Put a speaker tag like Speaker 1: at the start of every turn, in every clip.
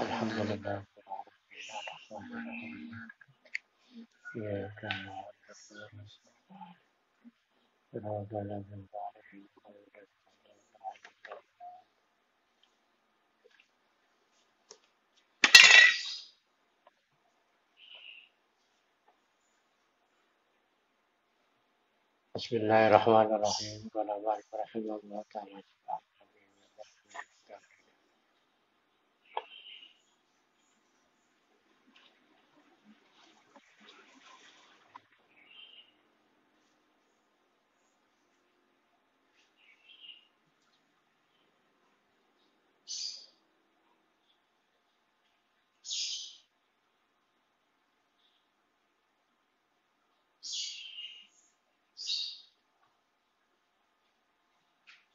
Speaker 1: Alhamdulillah. Ya kan. Bismillahirrahmanirrahim. Rahimahullah ta'ala.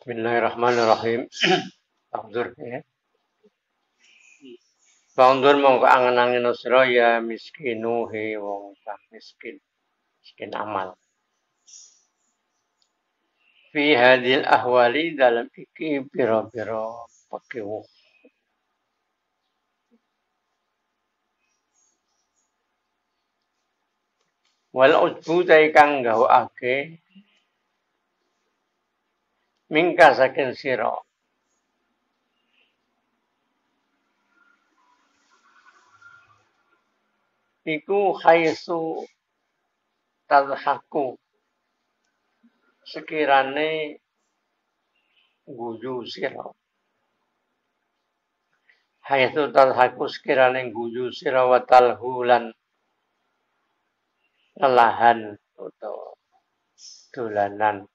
Speaker 1: Bismillahirrahmanirrahim. Pandur ya. Pandur mongko angen-angen sira ya miskinu he wong kang miskin. Miskin amal. Fi hadil ahwali dalam iki pira-pira pekiwuh. Wal ujbu tai kang gawake mingka saking sira. Iku khaisu tadhaku sekirane guyu sira. Khaisu tadhaku sekirane guyu sira wa talhulan lelahan utawa dolanan.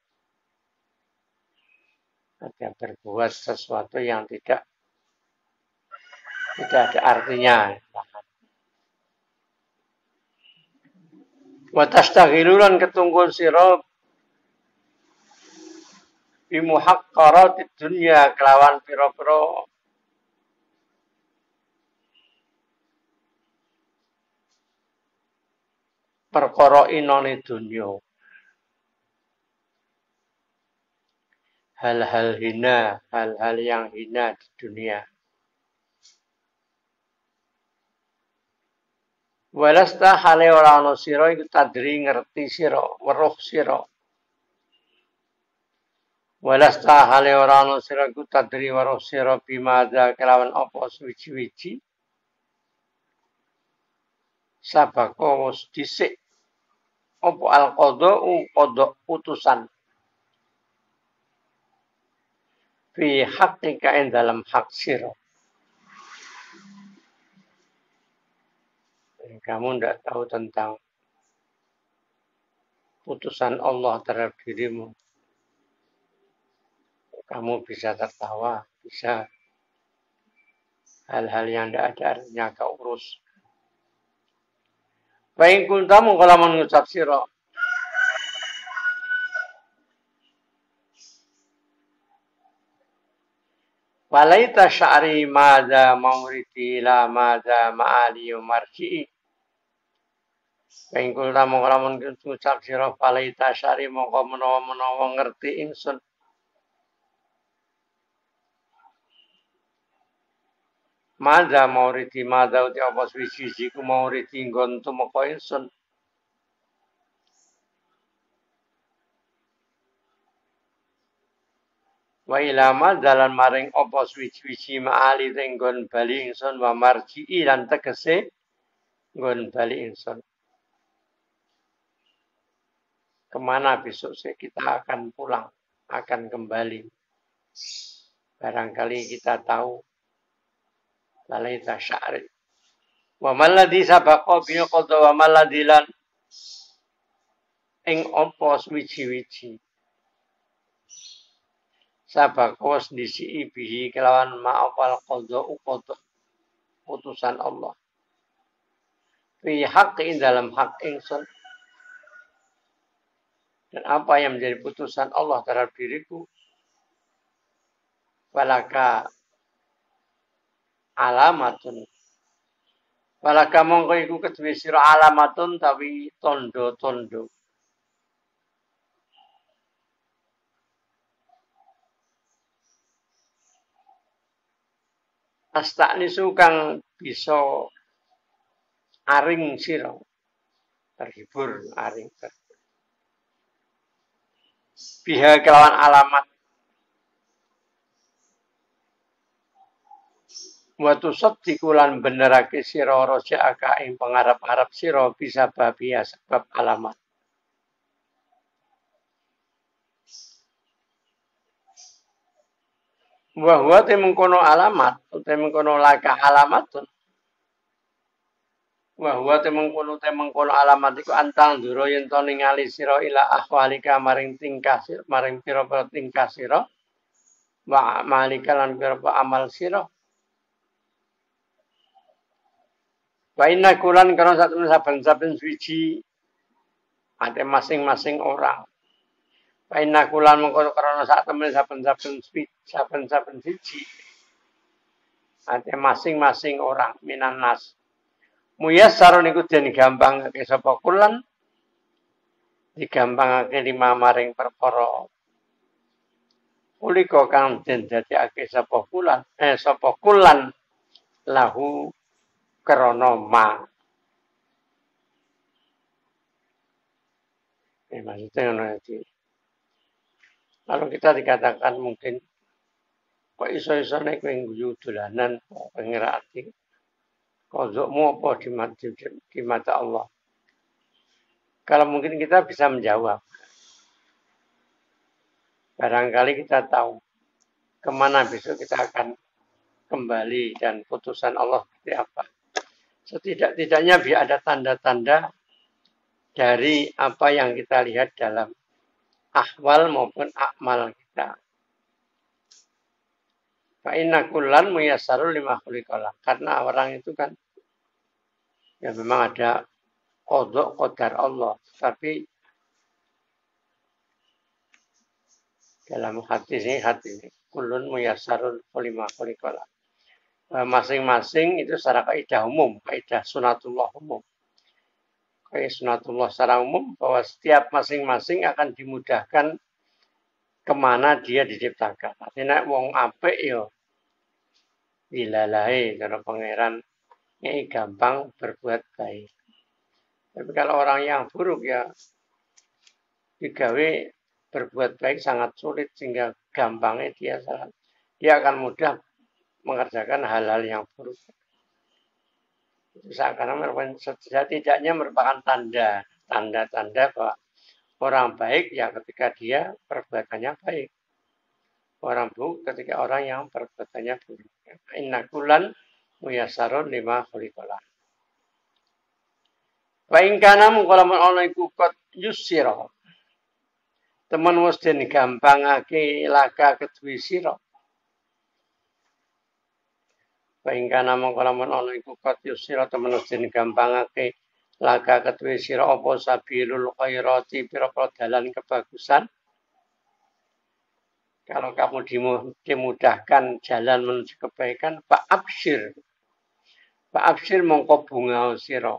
Speaker 1: Ada berbuat sesuatu yang tidak ada artinya. Wa tastaghilulan ketungkul sira bimuhaqqaratid dunya kelawan pira-pira perkara inane dunya. Hal-hal hina, hal-hal yang hina di dunia. Walasta hale ora ana sira iku tadri ngerti sira, weruh sira. Walasta hale ora ana sira iku tadri weruh sira bimadza kelawan apa suwi-wiji. Sabako wis dhisik apa al-qadha putusan. Fi haqqika ing dalam hak sira. Kamu tidak tahu tentang putusan Allah terhadap dirimu. Kamu bisa tertawa, bisa hal-hal yang tidak ada artinya kau urus. Baik kuntamu kalau mengucap sira. Walaita sya'ri madza mauridi la madza ma'ali marji'i. Baik kuntamu kalau mengucap sira walaita sya'ri mongko menawa-menawa ngerti ingsun. Madza mauridi madza uti apa suwi-wiji ku mauridi nggon tumeka ingsun. Wa ilama dalan maring apa suwi-wiji ma'ali nggon bali ingsun wa marji'i lan tegese nggon bali ingsun. Kemana besok kita akan pulang, akan kembali. Barangkali kita tahu lalaita sya'ri. Wa malladhi sabaqa biya qadha wa malladhi lan ing apa suwi-wiji. Sabaqos disi bihi kelawan ma'afal qadha putusan Allah. Fi haqqi dalam hak ingsun. Dan apa yang menjadi putusan Allah terhadap diriku. Walaka alamatun. Walaka mongko iku kedue sira alamatun tapi tondo-tondo. Astanisu kang bisa aring sira. Terhibur aring. Biha kelawan alamat Watu sabdiku lan benerake sira roja'aka ing pangarep-arep sira bisa babia sebab alamat. Wa huwa temengkono alamat, temengkono laka alamatun. Wa huwa temengkono alamat iku antang ndura yen to ningali sira ila ahwalika maring tingkah sira, maring pira-pira tingkah sira. Wa malika lan pira-pira amal sira. Wa inna kulan kana saben-saben suci ate masing-masing orang. Wa inna kulan mengkono karena sak temen saben-saben siji ate masing-masing orang minan nas. Muyassarun iku den gampangake sapa kulan digampangake lima maring perkara. Ulika kang den dadekake sapa kulan lahu krana ma. Maksudnya nanti. Kalau kita dikatakan mungkin kok iso-isone kowe ngguyu dolanan pengerati. Kodokmu apa di mata Allah? Kalau mungkin kita bisa menjawab. Barangkali kita tahu kemana besok kita akan kembali dan putusan Allah seperti apa. Setidak-tidaknya biar ada tanda-tanda dari apa yang kita lihat dalam ahwal maupun akmal kita. Fa inna kullan muyassarul lima khuliqala. Karena orang itu kan ya memang ada qada qadar Allah, tapi dalam hati ini kullun muyassarul lima khuliqala. Masing-masing itu secara kaidah umum, kaidah sunatullah umum. Kaidah sunatullah secara umum bahwa setiap masing-masing akan dimudahkan kemana dia diciptakan. Artinya wong apik yo dilalahi cara pangeran ini gampang berbuat baik. Tapi kalau orang yang buruk ya digawe berbuat baik sangat sulit sehingga gampangnya dia akan mudah mengerjakan hal-hal yang buruk. Seakan-akan setidaknya merupakan tanda-tanda bahwa orang baik ya ketika dia perbuatannya baik. Orang buruk ketika orang yang perbuatannya buruk. Inna kulan muyassarun lima khuliqala. Wa in kana mungkalamun ana iku qad yusira. Temen wis den gampangake laka kedue sira. Wa in kana mungkalamun ana iku qad yusira temen wis den gampangake laka kedue sira apa sabilul khairati pira-pira dalan kebagusan. Kalau kamu dimudahkan jalan menuju kebaikan, Pak Absyir mongko bunga sira.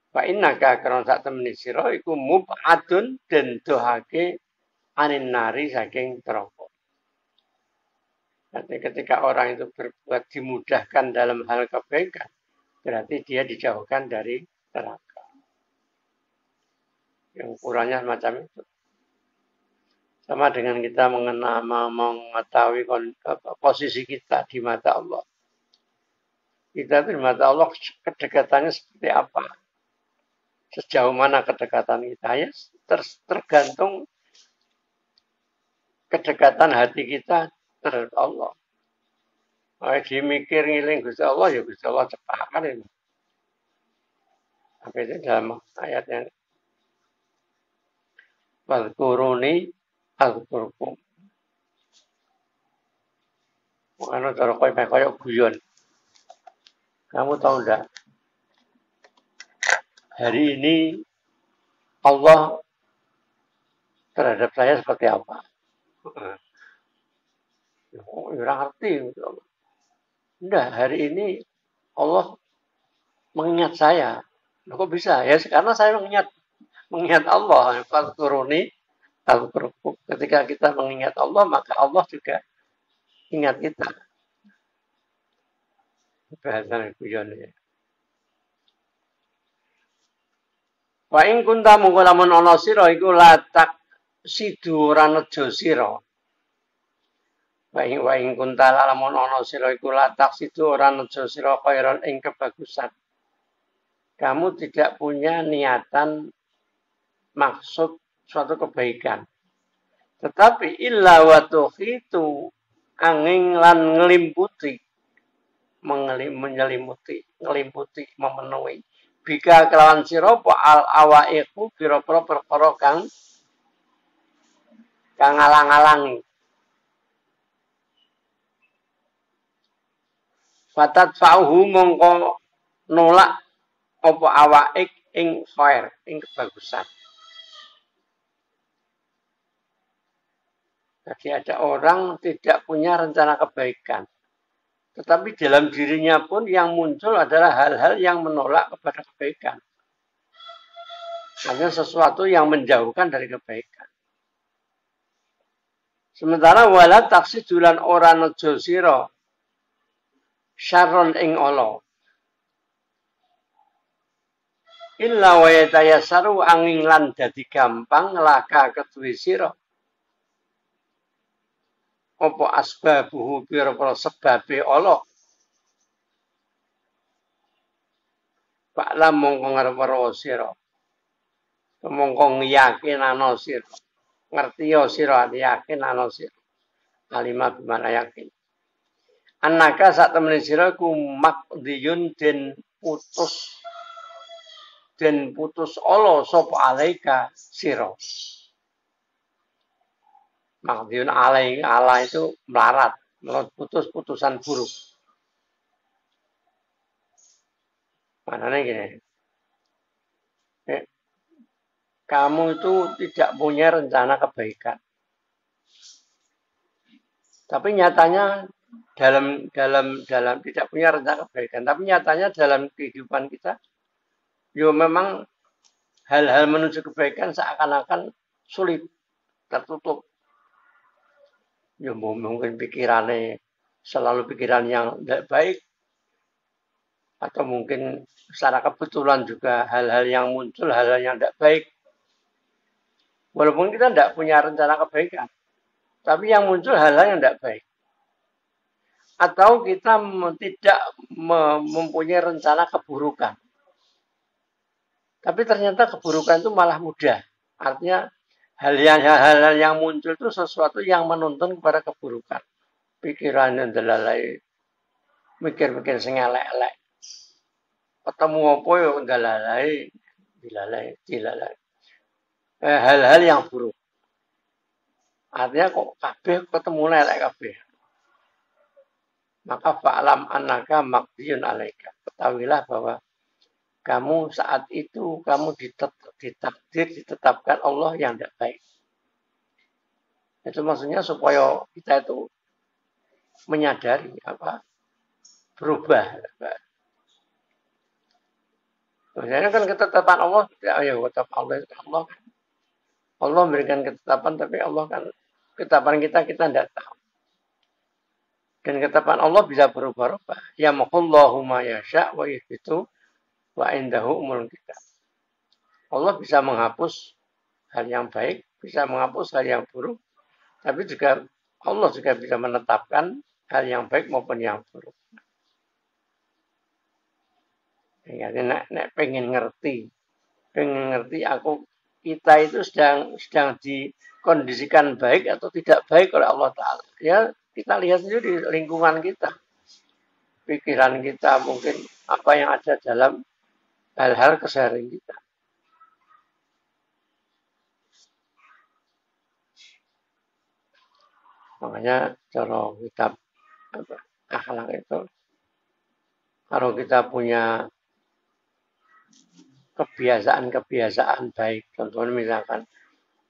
Speaker 1: Fa innaka karena sak temeni sira iku mub'adun den dohake anin nari saking neraka. Berarti ketika orang itu berbuat dimudahkan dalam hal kebaikan, berarti dia dijauhkan dari neraka. Yang ukurannya semacam itu. Sama dengan kita mengetahui posisi kita di mata Allah. Kita di mata Allah kedekatannya seperti apa? Sejauh mana kedekatan kita? Ya tergantung kedekatan hati kita terhadap Allah. Kalau dimikir ngiling Gusti Allah, ya Gusti Allah cepat kan ini. Apa itu dalam ayat yang Wadkuruni Al-Qur'an. Makanya cara kayak guyon. Kamu tahu enggak? Hari ini Allah terhadap saya seperti apa? Orang ngerti. Enggak, hari ini Allah mengingat saya. Kok bisa? Ya karena saya mengingat Allah. Al-Qur'ani Ketika kita mengingat Allah, maka Allah juga ingat kita. Bahasane guyon ya. Wa ing kunta mungko lamun ana sira iku latak sidu ora nejo sira. Wa ing kunta lamun ana sira iku latak sidu ora nejo sira khairon ing kebagusan. Kamu tidak punya niatan maksud suatu kebaikan. Tetapi illa wa itu angin lan ngelimputi ngelimputi memenuhi bika kelawan sira al awaiku pira-pira perkara kang alang-alangi. Fatat fauhu mongko nolak apa awaik ing khair ing kebagusan. Jadi ada orang tidak punya rencana kebaikan. Tetapi dalam dirinya pun yang muncul adalah hal-hal yang menolak kepada kebaikan. Hanya sesuatu yang menjauhkan dari kebaikan. Sementara wala taksidulan ora nejo sira syarron ing ala. Illa wa yatayasaru angin lan dadi gampang laka ketuwi sira. Apa asbabuhu pira-pira sebabe Allah. Paklam mongko ngarep-arep sira. Mongko yakinana sira. Ngertiya sira yakinana sira. Kalimat bimana yakin. Annaka sak temene sira ku maqdiyun den putus Allah sapa alaika sira. Maqdiyun ala itu melarat, putusan buruk. Maknanya gini. Kamu itu tidak punya rencana kebaikan. Tapi nyatanya dalam tidak punya rencana kebaikan, tapi nyatanya dalam kehidupan kita memang hal-hal menuju kebaikan seakan-akan sulit, tertutup. Mungkin pikirannya selalu pikiran yang tidak baik, atau mungkin secara kebetulan juga hal-hal yang muncul, hal-hal yang tidak baik. Walaupun kita tidak punya rencana kebaikan, tapi yang muncul hal-hal yang tidak baik. Atau kita tidak mempunyai rencana keburukan. Tapi ternyata keburukan itu malah mudah. Artinya hal-hal yang muncul itu sesuatu yang menuntun kepada keburukan. Pikirannya dalalai, mikir-mikir sing elek-elek. Ketemu apa ya dalalai, dilalai. Hal-hal yang buruk. Artinya kok kabeh ketemu elek kabeh. Maka fa'lam annaka maqdiyun alaika. Ketahuilah bahwa kamu saat itu kamu ditetapkan Allah yang tidak baik. Itu maksudnya supaya kita itu menyadari berubah. Misalnya kan ketetapan Allah, Allah. Allah memberikan ketetapan, tapi Allah kan ketetapan kita tidak tahu. Dan ketetapan Allah bisa berubah-ubah. Ya mahullahu ma yasha wa yuthbitu wa indahu umul kitab. Allah bisa menghapus hal yang baik, bisa menghapus hal yang buruk, tapi juga Allah juga bisa menetapkan hal yang baik maupun yang buruk. Jadi nek pengen ngerti kita itu sedang dikondisikan baik atau tidak baik oleh Allah Ta'ala. Ya kita lihat sendiri di lingkungan kita, pikiran kita, mungkin apa yang ada dalam hal-hal keseharian kita. Makanya cara kitab akhlak itu, kalau kita punya kebiasaan baik, contohnya misalkan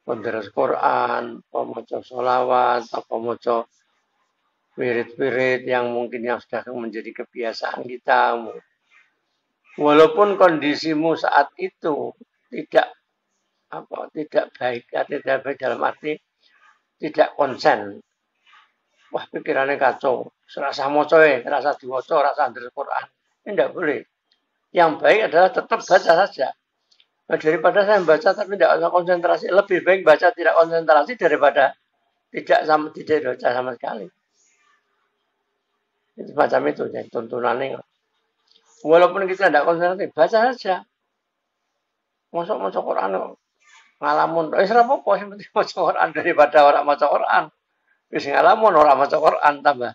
Speaker 1: penderes Quran, pemaca sholawat, atau pemaca wirid-wirid yang mungkin yang sudah menjadi kebiasaan kita. Walaupun kondisimu saat itu tidak baik dalam arti tidak konsen. wah pikirannya kacau, serasa moco, serasa diwaca, rasa andel Quran. Ini tidak boleh. Yang baik adalah tetap baca saja. Nah, daripada saya baca tapi tidak konsentrasi, lebih baik baca tidak konsentrasi daripada tidak baca sama sekali. Itu macam itu jadi tuntunannya. Walaupun kita tidak konsentrasi, baca saja. Masuk Quran ngalamun. Apa yang penting maca Quran daripada orang maca Quran. Wis ngalamun orang maca Quran tambah.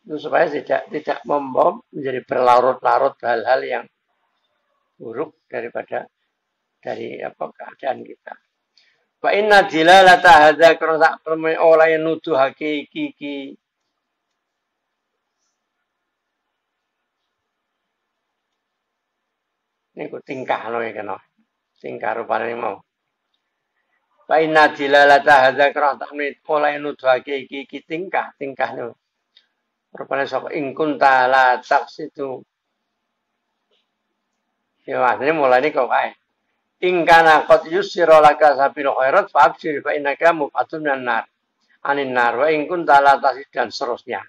Speaker 1: Itu supaya tidak membom menjadi berlarut-larut hal-hal yang buruk dari keadaan kita. Fa inna dilalata hadza karena perme oleh nuduhake iki niku tingkah lho iki kena. Tingkah rupane mau. Fa inna dilalata hadza karena oleh nuduhake iki tingkah lho. Rupane sapa ingkun ta'ala taksitu. Ya maksudnya mulai ini kok kae. Ingkana qad yusira laka sabil khairat fa'abshir fa innaka muqatun minan nar. Anin nar wa ingkun ta'ala taksitu dan seterusnya.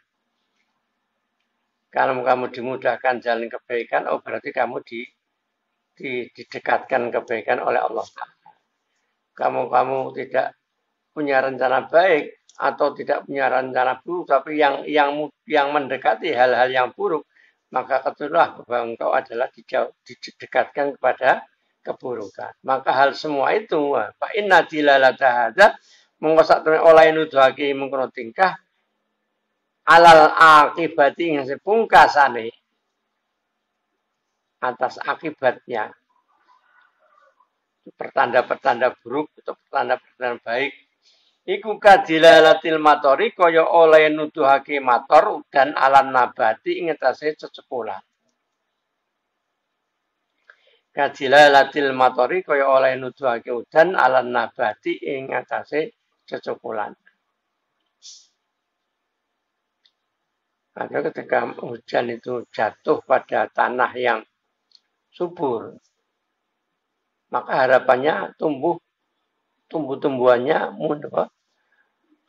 Speaker 1: Kalau kamu dimudahkan jalan kebaikan, oh berarti kamu didekatkan kebaikan oleh Allah Ta'ala. Kamu tidak punya rencana baik atau tidak punya rencana buruk, tapi yang mendekati hal-hal yang buruk, maka ketahuilah bahwa engkau adalah didekatkan kepada keburukan. Maka hal semua itu, fa inna dilalata hadza mengkosak oleh nuduhake mengkono tingkah alal akibati yang sepungkasane atas akibatnya pertanda-pertanda buruk atau pertanda-pertanda baik iku kadilalatil matori kaya oleh nuduhake mator dan alam nabati ing atase cecepulan. Kadilalatil matori kaya oleh nuduhake udan alam nabati ing atase cecepulan. Maka ketika hujan itu jatuh pada tanah yang subur, maka harapannya tumbuh-tumbuhannya mudah.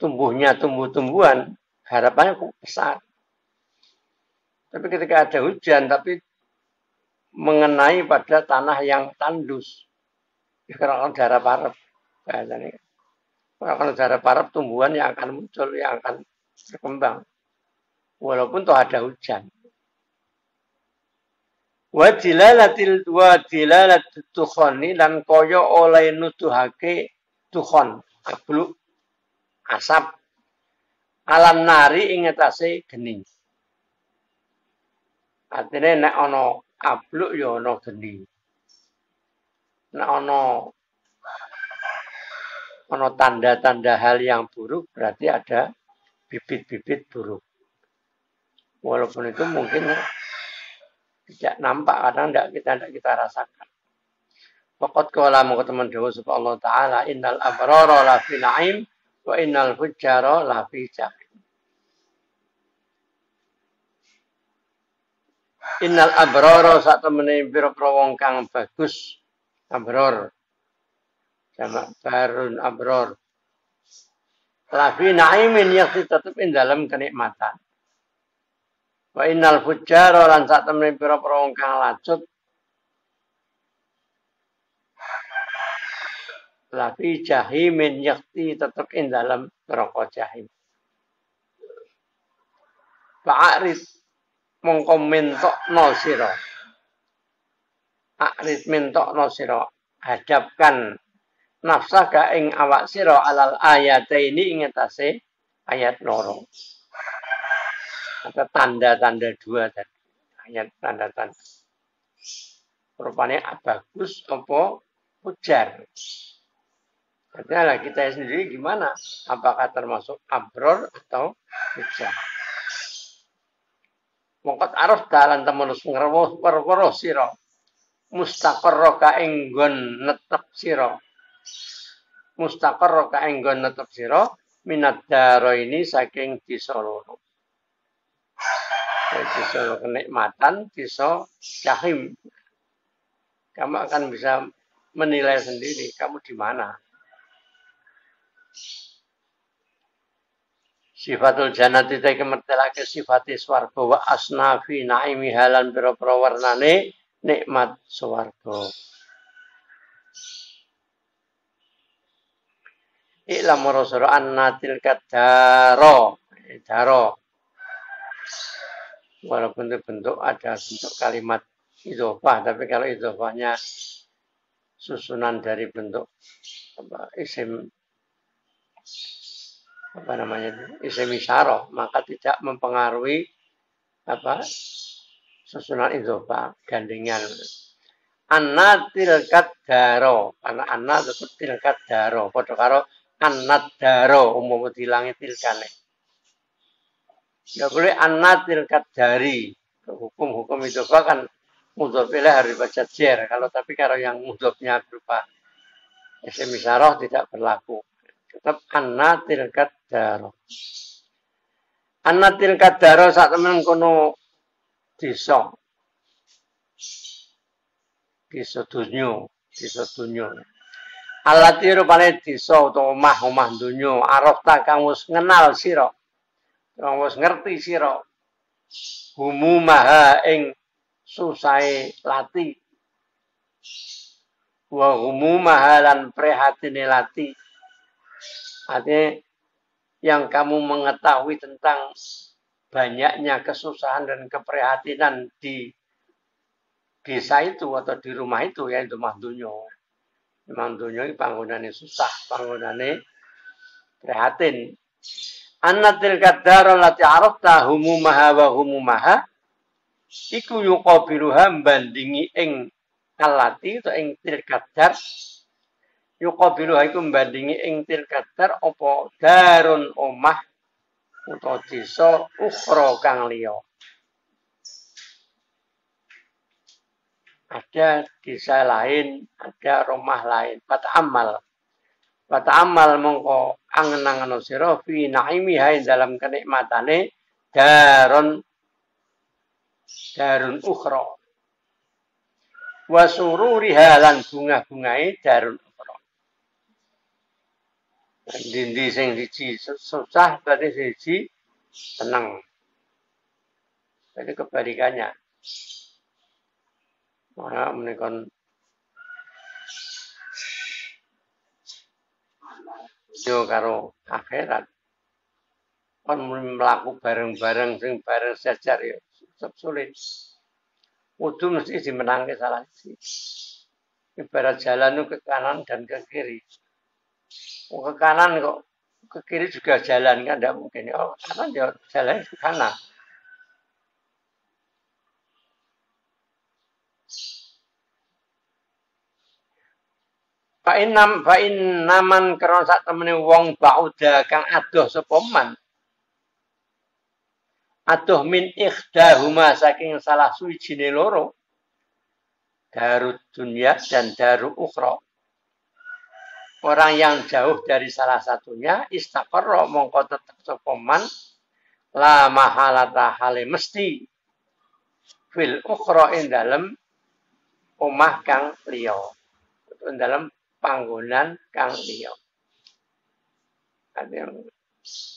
Speaker 1: Tumbuh-tumbuhan harapannya besar. Tapi ketika ada hujan tapi mengenai pada tanah yang tandus, karena darah parep bahasanya. Karena darah parep tumbuhan yang akan muncul, yang akan berkembang. Walaupun toh ada hujan. Wa dilalatil tukhoni lan kaya oleh nuduhake tukhon abluk asap alam nari ing atase geni. Artine nek ana abluk ya ana geni. Nek ana tanda-tanda hal yang buruk berarti ada bibit-bibit buruk. Walaupun itu mungkin tidak nampak, kadang tidak kita rasakan. Faqad qala mongko teman dawuh sapa Allah taala innal abrara la fi na'im wa innal fujjara la fi jahim. Innal abrara sak temene pira-pira wong kang bagus abror. Jamak barun abror. La fi na'imin yakti tetep ing dalam kenikmatan. Wa innal fujjara lan sak temene pira-pira wong kang lacut lafi jahimin yakti tetap ing dalam neraka jahim. Fa'arid mongko mentokno sira. Arid mentokno sira. Hadapkan nafsaka ing awak sira alal ayataini ing atase ayat loro. Ada tanda-tanda dua tadi. Ayat tanda-tanda. Rupanya bagus apa ujar. Artinya kita sendiri gimana? Apakah termasuk abror atau hujan? Mongkot arus dalan temenus ngerewo perwara sira. Mustaqarra ka enggon netep sira. Mustaqarra ka enggon netep sira minad daro ini saking disa loro. Disa kenikmatan, disa jahim. Kamu akan bisa menilai sendiri kamu di mana. Sifatul jannati te kemertelake sifate swarga wa asnafi naimi halan pira-pira warnane nikmat swarga. Iklam rasul annatil kadaro. Daro. Walaupun itu bentuk ada bentuk kalimat idhofah, tapi kalau idhofahnya susunan dari bentuk isim isim isyarah, maka tidak mempengaruhi susunan idhofah gandengan. Anna tilkat daro, karena anna itu tilkat daro, padha karo annat daro umum dilangi tilkane. Ya boleh anna tilkat dari. Hukum-hukum idhofah kan mudhof ilaih harus baca jer. Tapi kalau yang mudhofnya berupa isim isyarah tidak berlaku. Tetap anna tilkat daro. Anna tilkat daro sak temen kono desa. Desa dunyo. Alati rupane desa utawa omah dunyo arafta kang wis ngenal sira. Kang wis ngerti sira. Humumaha ing susahe lati. Wa humumaha lan prihatine lati. Artinya yang kamu mengetahui tentang banyaknya kesusahan dan keprihatinan di desa itu atau di rumah itu, yaitu omah dunyo. Omah dunyo iki panggonane susah, panggonane prihatin. Annatil kadar lati arafta humumaha wa humumaha iku yuqabiluha bandingi ing alati atau ing til kadar yuqabiluha iku bandingi ing til kadar apa darun omah utawa desa ukhra kang liya. Ada desa lain, ada rumah lain. Fata'ammal mongko angen-angen sira fi naimiha dalam kenikmatane darun ukhra. Wa sururiha lan bunga-bungae darun ukhra. Dindi sing siji susah, berarti siji senang. Jadi kebalikannya. Mana menikon yo karo akhirat kon mlaku bareng-bareng sing bareng sejar ya sulit. Kudu mesti dimenangke salah siji. Ibarat jalan ke kanan dan ke kiri. Ke kanan kok ke kiri juga jalan kan tidak mungkin. Oh, kanan ya jalan ke kanan. Fa innaman karena sak temene wong bauda kang adoh sapa man. Adoh min ikhdahuma saking salah suwijine loro. Darud dunya dan darul ukhra. Orang yang jauh dari salah satunya istaqarra mongko tetep sapa man la mahalata hale mesti fil ukhra ing dalem omah kang liya. Ing dalem panggonan kang liya.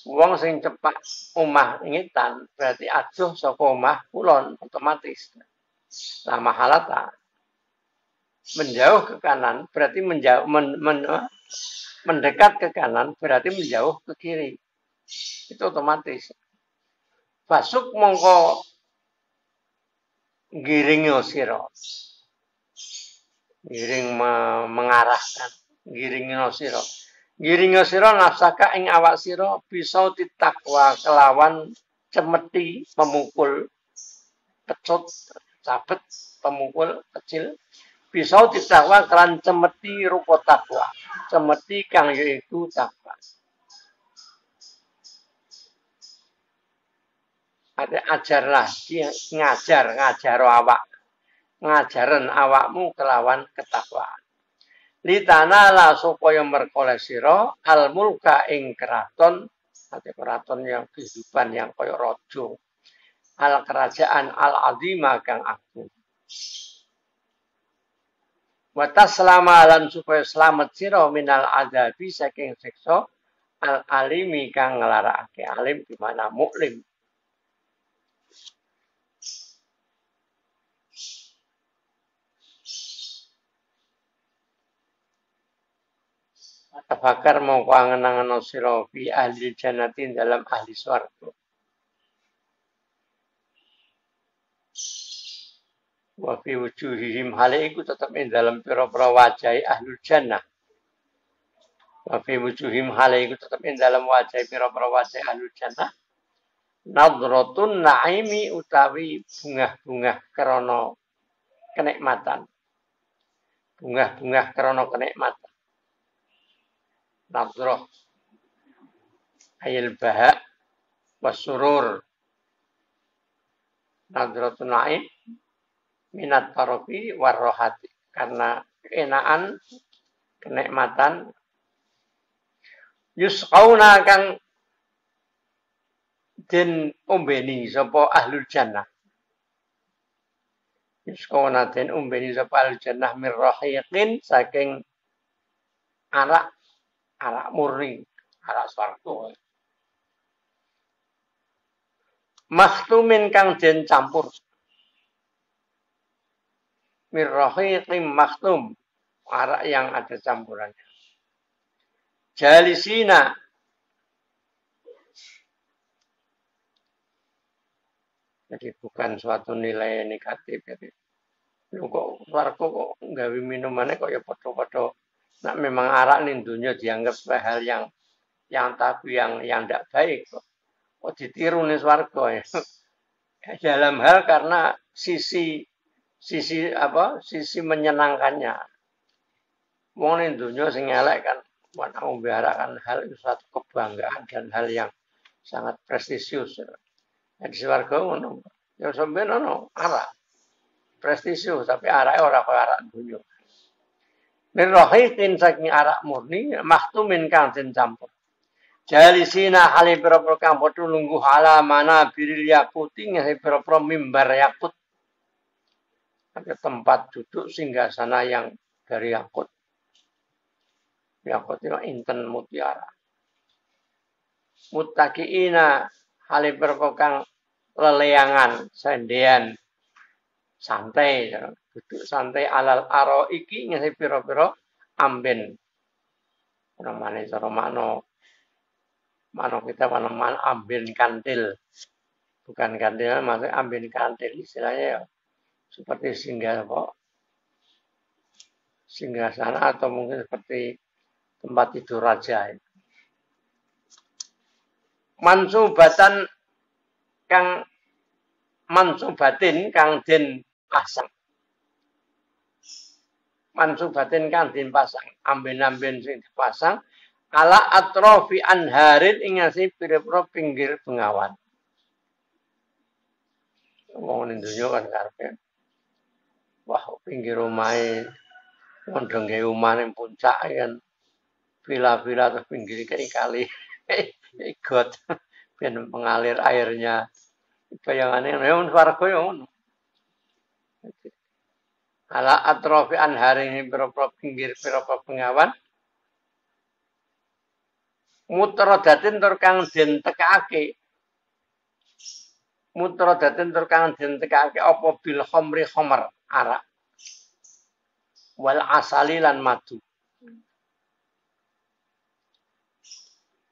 Speaker 1: Wong sing cepak omah ngitan berarti adoh saka omah kulon otomatis. La mahalata menjauh ke kanan berarti mendekat ke kanan berarti menjauh ke kiri. Itu otomatis. Fasuk mongko giring sira. Giring mengarahkan, giring sira. Giring sira nafsaka ing awak sira bisa ditakwa kelawan cemeti pemukul pecut cabet pemukul kecil bisa ditakwa kelan cemeti rupa takwa. Cemeti kang yaiku takwa. Ada ajarlah dia ngajar awak. Ngajaran awakmu kelawan ketakwaan. Litanala supaya merkoleh sira al mulka ing keraton, ate keraton yang kehidupan yang kaya raja. Al kerajaan al azima kang agung. Wa taslama lan supaya selamat sira minal adabi saking siksa al-alimi kang nglarakake alim di mana muklim. Tafakar mau angen-angen sira fi ahli jannati dalam ahli swarga. Wa fi wujuhihim hale iku tetep ing dalam pira-pira wajah ahlul jannah. Wa fi wujuhihim hale iku tetep ing dalam wajah pira-pira wajah ahlul jannah. Nadratun naimi utawi bungah-bungah krana kenikmatan. Bungah-bungah krana kenikmatan. Nadrah ayil baha wasurur. Nadratun naim minat tarofi warrohati. Karena keenaan, kenikmatan. Yusqauna kang den umbeni sapa ahlul jannah. Yusqauna den umbeni sapa ahlul jannah mir rahiqin saking arak murni, arak swarga. Makhtumin kang den campur. Mir rahiqin makhtum, arak yang ada campurannya. Jalisina jadi bukan suatu nilai negatif. Jadi, kok warga kok nggawe minumannya kok ya podo-podo. Nah memang arak nih dunia dianggap hal yang tabu yang tidak baik kok. Kok ditiru nih warga ya. Dalam hal karena sisi menyenangkannya. Wong ning dunia sing elek kan wana membicarakan hal itu suatu kebanggaan dan hal yang sangat prestisius. Di swarga ngono. Ya sampeyan ono arak. Prestisius tapi arake ora kaya arak dunia. Min rahiqin saking arak murni mahtumin kang den campur. Jalisina hale pira-pira kang padha lungguh ala mana biril yakuti ngehe pira-pira mimbar yakut. Ada tempat duduk singgasana yang dari yakut. Yakut itu inten mutiara. Muttaqiina hale pira-pira kang leleangan, sendean, santai, duduk santai alal aro iki ngehe pira-pira amben. Namane cara makna kita mana amben kantil. Bukan kantil, maksudnya amben kantil istilahnya ya. Seperti singgah sana atau mungkin seperti tempat tidur raja. Mansubatin kang den pasang. Mansubatin kang den pasang, amben-amben sing dipasang ala atrofi anharin ingasi pira-pira pinggir bengawan. Wong ning donya kan karepe wah pinggir omahe mondong gawe omah ning puncak kan vila-vila terus pinggir kali got ben mengalir airnya. Bayangane ya warga ya ngono. Ala atrofi anharin pira-pira pinggir pira-pira bengawan. Mutradatin tur kang den tekake. Mutradatin tur kang den tekake apa bil khamri khamar arak. Wal asali lan madu.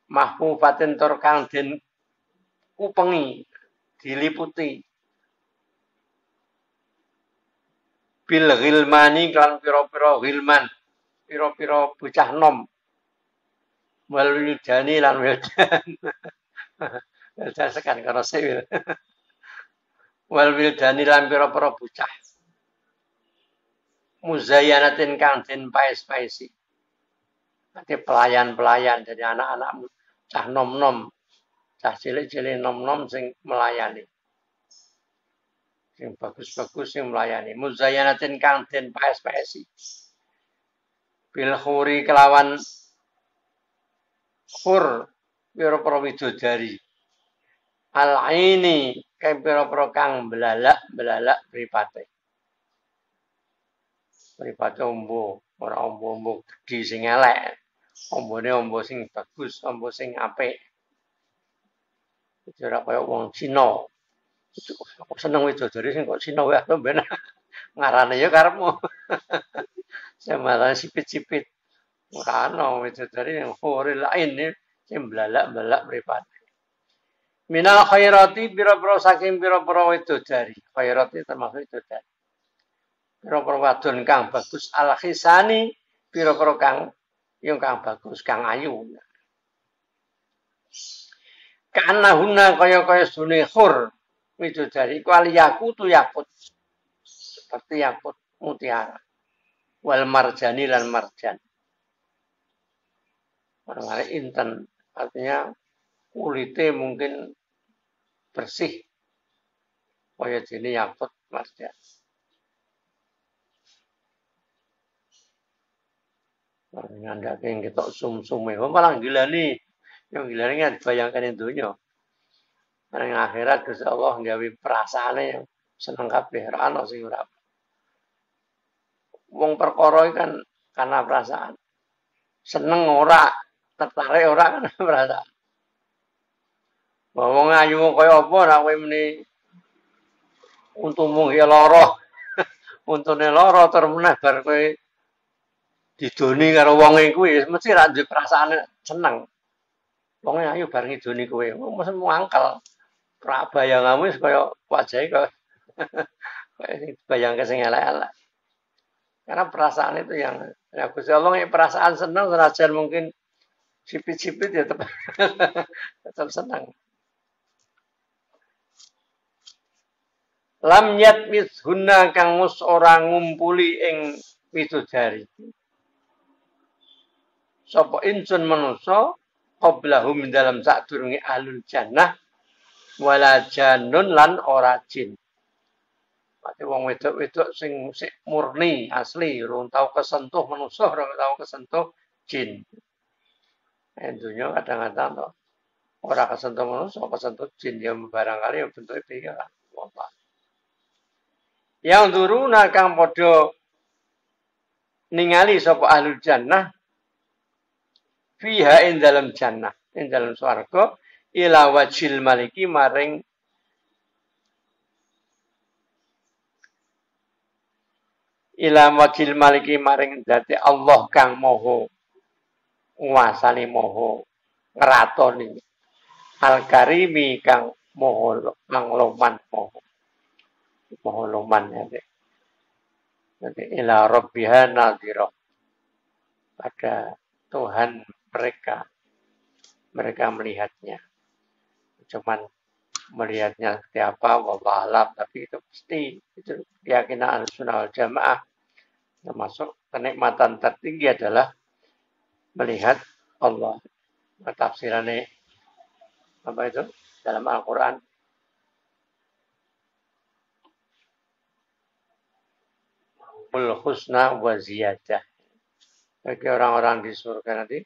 Speaker 1: Mahfufatin tur kang den kupengi, diliputi. Bil ghilmani kan pira-pira ghilman, pira-pira bocah nom. Wal wildani lan wildan. Wildan sekan karo sewil. Wal wildani lan pira-pira bocah. Muzayyanatin kang den paes-paesi. Nanti pelayan-pelayan dari anak-anak cah nom-nom, cah cilik-cilik nom-nom sing melayani. Sing bagus-bagus sing melayani. Muzayyanatin kang den paes-paesi. Bil khuri kelawan khur pira-pira widodari. Al-aini kang pira-pira kang belalak mripate. Mripate ombo, ora ombo-ombo gedhi sing elek. Ombone ombo sing bagus, ombo sing apik. Ora kaya wong Cina. Aku seneng widodari sing kok Cina wae ben ngarane ya karepmu. Semalah sipit-sipit. Kan widodari yang hore lain sing blalak-blalak mripat. Minal khairati biro-biro saking biro-biro widodari. Khairati termasuk widodari. Biro-biro wadon kang bagus al-khisani biro-biro kang yang kang bagus, kang ayu. Karena huna kaya-kaya sune khur widodari iku aliyakutu yakut. Seperti yakut mutiara. Wal marjani lan marjan. Warna inten artinya kulitnya mungkin bersih. Kaya dene yakut marjan. Ngandake ketok sum-sume. Malah gilani. Yang gilani kan bayangkan dunya. Nang akhirat Gusti Allah gawe perasaane yang seneng kabeh, ora ana sing ora. Wong perkara kan karena perasaan. Seneng ora, tertarik ora kan perasaan. Wong ayu kaya apa nek kowe muni untumu ya lara. Untune lara termeneh bar kowe didoni karo wonge kuwi mesti ra duwe perasaan seneng. Wong ayu bar ngidoni kowe, mesti mangkel. Pra bayanganmu wis kaya wajahe kaya bayangke sing elek-elek. Karena perasaan itu yang ya Gusti Allah yang perasaan senang senajan mungkin sipit-sipit ya tetap tetap senang. Lam yatmis hunna kang mus ora ngumpuli ing widodari. Sapa insun manusa qablahum dalam sadurunge ahlul jannah wala janun lan ora jin. Pati wong wedok-wedok sing murni asli, urung tau kesentuh manusia, urung tau kesentuh jin. Dunya kadang-kadang to ora kesentuh manusia, kesentuh jin ya barangkali ya bentuke piye lah. Yang duruna kang padha ningali sapa ahlul jannah fiha ing dalam jannah, ing dalam swarga ila wajil maliki maring ila wajil maliki maring dadi Allah kang moho nguasani moho ngratoni al karimi kang moho kang loman moho loman ya jadi ila rabbiha nadhira pada Tuhan mereka melihatnya cuman melihatnya seperti apa wallahu alam tapi itu pasti itu keyakinan Ahlussunnah wal Jamaah termasuk kenikmatan tertinggi adalah melihat Allah. Tafsirannya apa itu dalam Al-Quran? Lahumul husna wa ziyadah. Bagi orang-orang di surga nanti,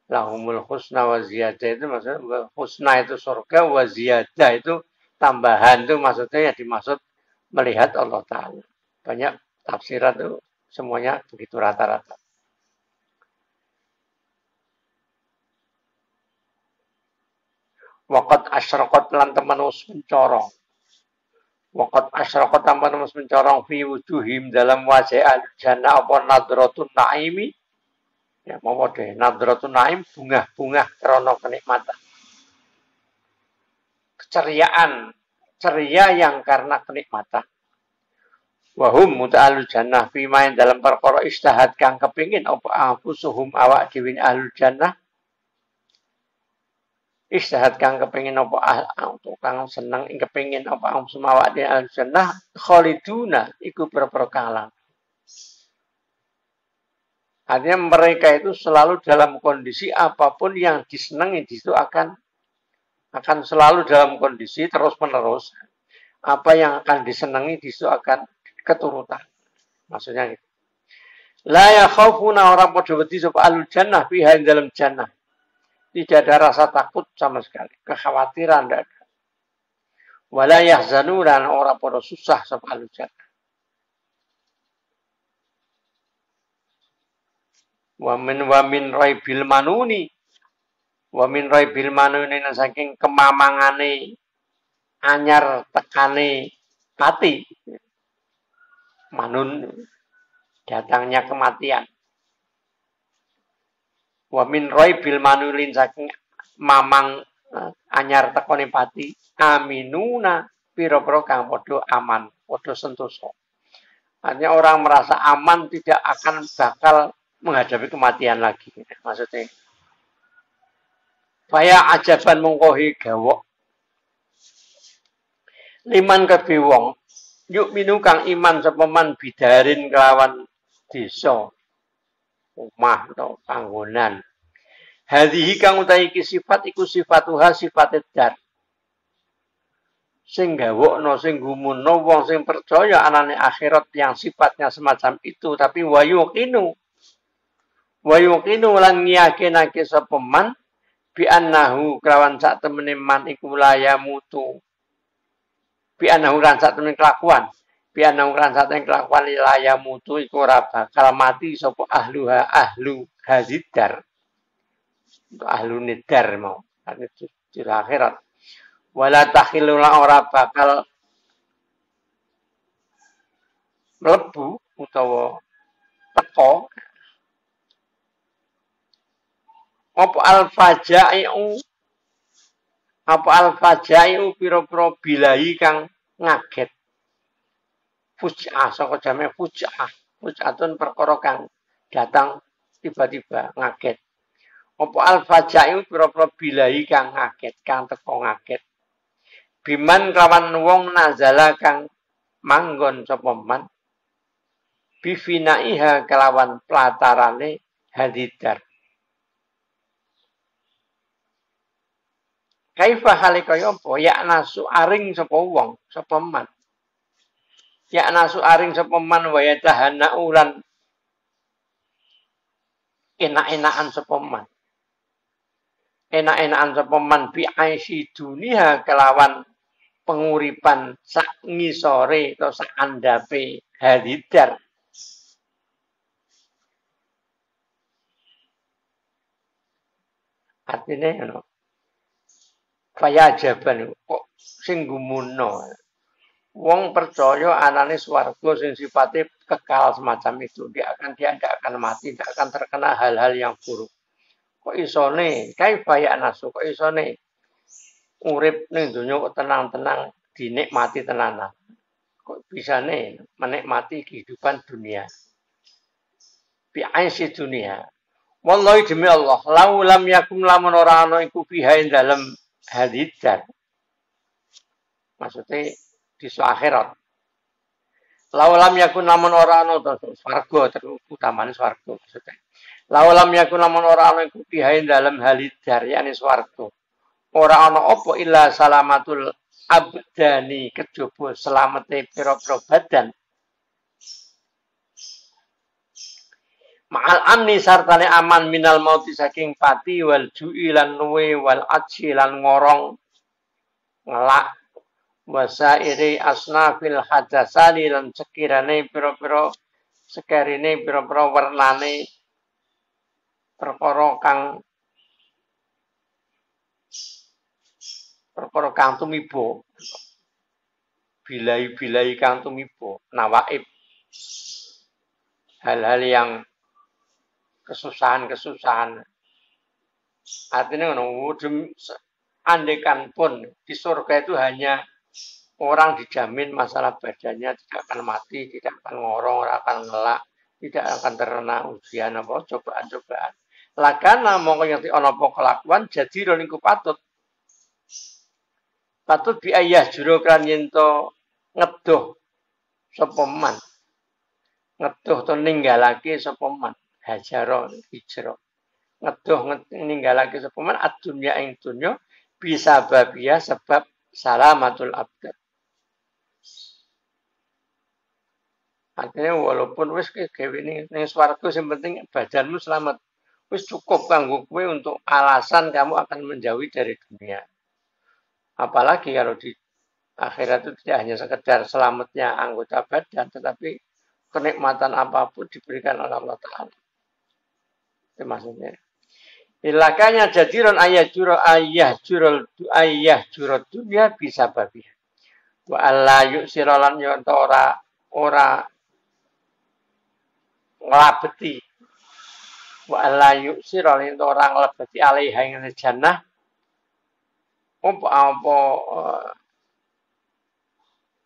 Speaker 1: lahumul husna wa ziyadah itu maksudnya husna itu surga, wa ziyadah itu tambahan itu maksudnya yang dimaksud melihat Allah Ta'ala. Banyak tafsiran itu semuanya begitu rata-rata. Waqat asyraqat lan temanus mencorong. Waqat asyraqat lan temanus mencorong fi wujuhim dalam wajah al-jannah apa nadratun naimi. Ya mau deh, nadratun naim bunga-bunga karena kenikmatan. Keceriaan, ceria yang karena kenikmatan. Wahum muta'alul jannah fimain dalam perkara istihad kang kepingin apa anfusuhum awak dhewe ahlul jannah istihad kang kepingin apa kang seneng ing kepingin apa anfusum awak dhewe ahlul jannah khaliduna iku berperkalang. Artinya mereka itu selalu dalam kondisi apapun yang disenangi di situ akan selalu dalam kondisi terus-menerus. Apa yang akan disenangi di situ akan keturutan. Maksudnya gitu. La yakhafuna orang padha wedi sapa ahlul jannah fiha dalam jannah. Tidak ada rasa takut sama sekali, kekhawatiran tidak ada. Wala yahzanuna orang padha susah sapa ahlul jannah. Wa min raibil manuni. Wa min raibil manuni saking kemamangane anyar tekane pati. Manun datangnya kematian. Wa min raibil manulin saking mamang anyar tekone pati aminuna pira-pira kang padha aman, padha sentosa. Hanya orang merasa aman tidak akan bakal menghadapi kematian lagi. Maksudnya, Faya ajaban mongkohi gawok. Liman kedhe wong, yuk minu kang iman sapa man bidarin kelawan desa. Omah atau panggonan. Hadhihi kang utahi iki sifat iku sifatuha sifate dar. Sing gawokno sing gumunno wong sing percaya anane akhirat yang sifatnya semacam itu tapi wayuqinu lan ngiyakinake sapa man bi annahu kelawan sak temene man iku layamutu bi annahu lan sak temene kelakuan bi annahu lan sak temene kelakuan layamutu iku ora bakal mati sapa ahlu hazidar untuk ahlu nidar mau di akhirat. Wala takhiluna ora bakal mlebu utawa teko apa al-fajai'u pira-pira bilahi kang ngaget fuj'ah saka jame fuj'atun perkara kang datang tiba-tiba ngaget apa al-fajai'u pira-pira bilahi kang ngaget kang teko ngaget biman kelawan wong nazala kang manggon sapa man bifinaiha kelawan platarane hadidar. Kaifa halikaya apa ya nasu aring sapa wong sapa man. Ya nasu aring sapa man wa yatahana ulan enak-enakan sapa man. Enak-enakan sapa man bi aisi dunia kelawan penguripan sak ngisore atau sak andape hadidar. Artinya ngono. Kaya jaban kok sing gumunno. Wong percaya anane swarga sing sifatnya kekal semacam itu. Dia tidak akan mati, tidak akan terkena hal-hal yang buruk. Kok isone? Kaifa ya nasu kok isone? Urip ning donya kok tenang-tenang dinikmati tenanan. Kok bisane menikmati kehidupan dunia. Bi aisi dunia. Wallahi demi Allah, lau lam yakum lamun ora ana iku fiha ing dalem hadidar. Maksudnya di akhirat. Lau lam yakun lamun ora ana swarga utamane swarga maksudnya. Lau lam yakun lamun ora ana iku fiha ing dalem hadidar yakni swarga. Ora ana apa illa salamatul abdani kejaba selamete pira-pira badan. Ma'al amni sartane aman minal mauti saking pati wal ju'i lan nuwe wal aji lan ngorong ngelak wasairi asnafil hadasani lan sekirane pira-pira sekerine pira-pira warnane perkara kang tumibo bilai-bilai kang tumibo nawaib hal-hal yang kesusahan artinya andekan pun di surga itu hanya orang dijamin masalah badannya tidak akan mati, tidak akan ngorong, tidak akan ngelak, tidak akan terkena ujian apa cobaan-cobaan. Lakana mongko yang ana apa kelakuan jadi niku patut bi ayah juru kan yento ngedoh sapa man. Ngedoh to ninggalake sapa man. Hajaro hijrah. Ngedoh ninggalake sapa man adunya ing dunya bisa babia sebab salamatul abdad. Artinya walaupun wis gawe ning swarga sing penting badanmu selamat. Wis cukup kanggo kowe untuk alasan kamu akan menjauhi dari dunia. Apalagi kalau di akhirat itu tidak hanya sekedar selamatnya anggota badan, tetapi kenikmatan apapun diberikan oleh Allah Ta'ala. Itu maksudnya. Ilakanya jadirun ayah jurul dunia bisa babi. Wa alla yuksirolan yonto ora ngelabeti. Wa alla yuksirolan yonto ora ngelabeti alaiha yang jannah. Apa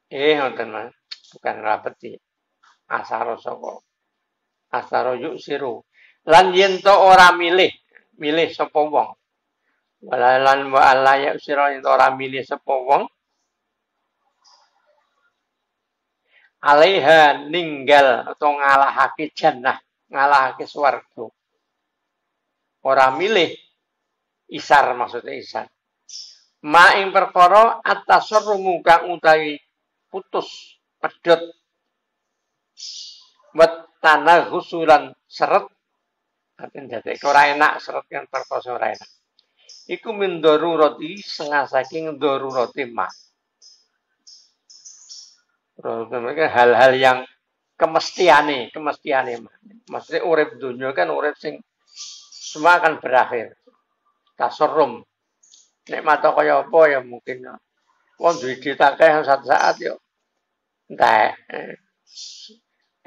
Speaker 1: ngoten Mas. Bukan ngelabeti. Asaro soko. Asaro yuksiru. Lan yento ora milih sapa wong. Walalan wa alla yuksirolan yonto ora milih sapa wong. Alaiha ninggal atau ngalahake jannah, ngalahake swarga. Ora milih isar maksudnya isar. Ma ing perkara atasarrumu kang utawi putus pedhot wat tanah husulan seret artinya dadi ora enak seret kan perkara ora enak. Iku min darurati setengah saking darurati ma. Hal-hal yang kemestiane. Maksudnya urip dunia kan urip sing semua akan berakhir. Tasorrum. Nek mata kaya apa ya mungkin. Wong duwe ditakeh satu saat yo. Entek.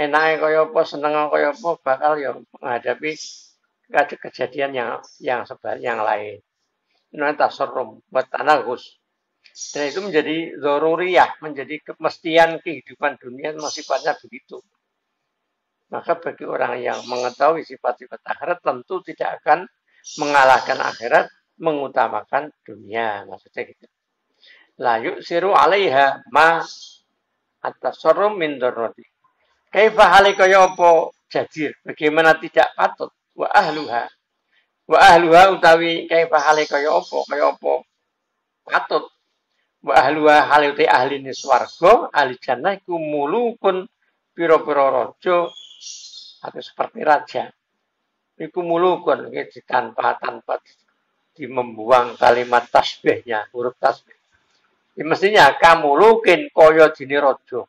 Speaker 1: Enake kaya apa, seneng kaya apa bakal ya menghadapi kejadian yang lain. Ini tasorrum buat tanagus. Dan itu menjadi dzaruriyah, menjadi kemestian kehidupan dunia sifatnya begitu. Maka bagi orang yang mengetahui sifat-sifat akhirat tentu tidak akan mengalahkan akhirat, mengutamakan dunia. Maksudnya gitu. La yuksiru 'alaiha ma at-tasarrum min darrati. Kaifa halika ya apa jadir? Bagaimana tidak patut wa ahluha utawi kaifa halika ya apa patut wa ahluha halite ahline swarga ahli jannah iku mulukun pira-pira raja atau seperti raja iku mulukun tanpa di membuang kalimat tasbihnya huruf tasbih ya, mestinya kamulukin kaya dene raja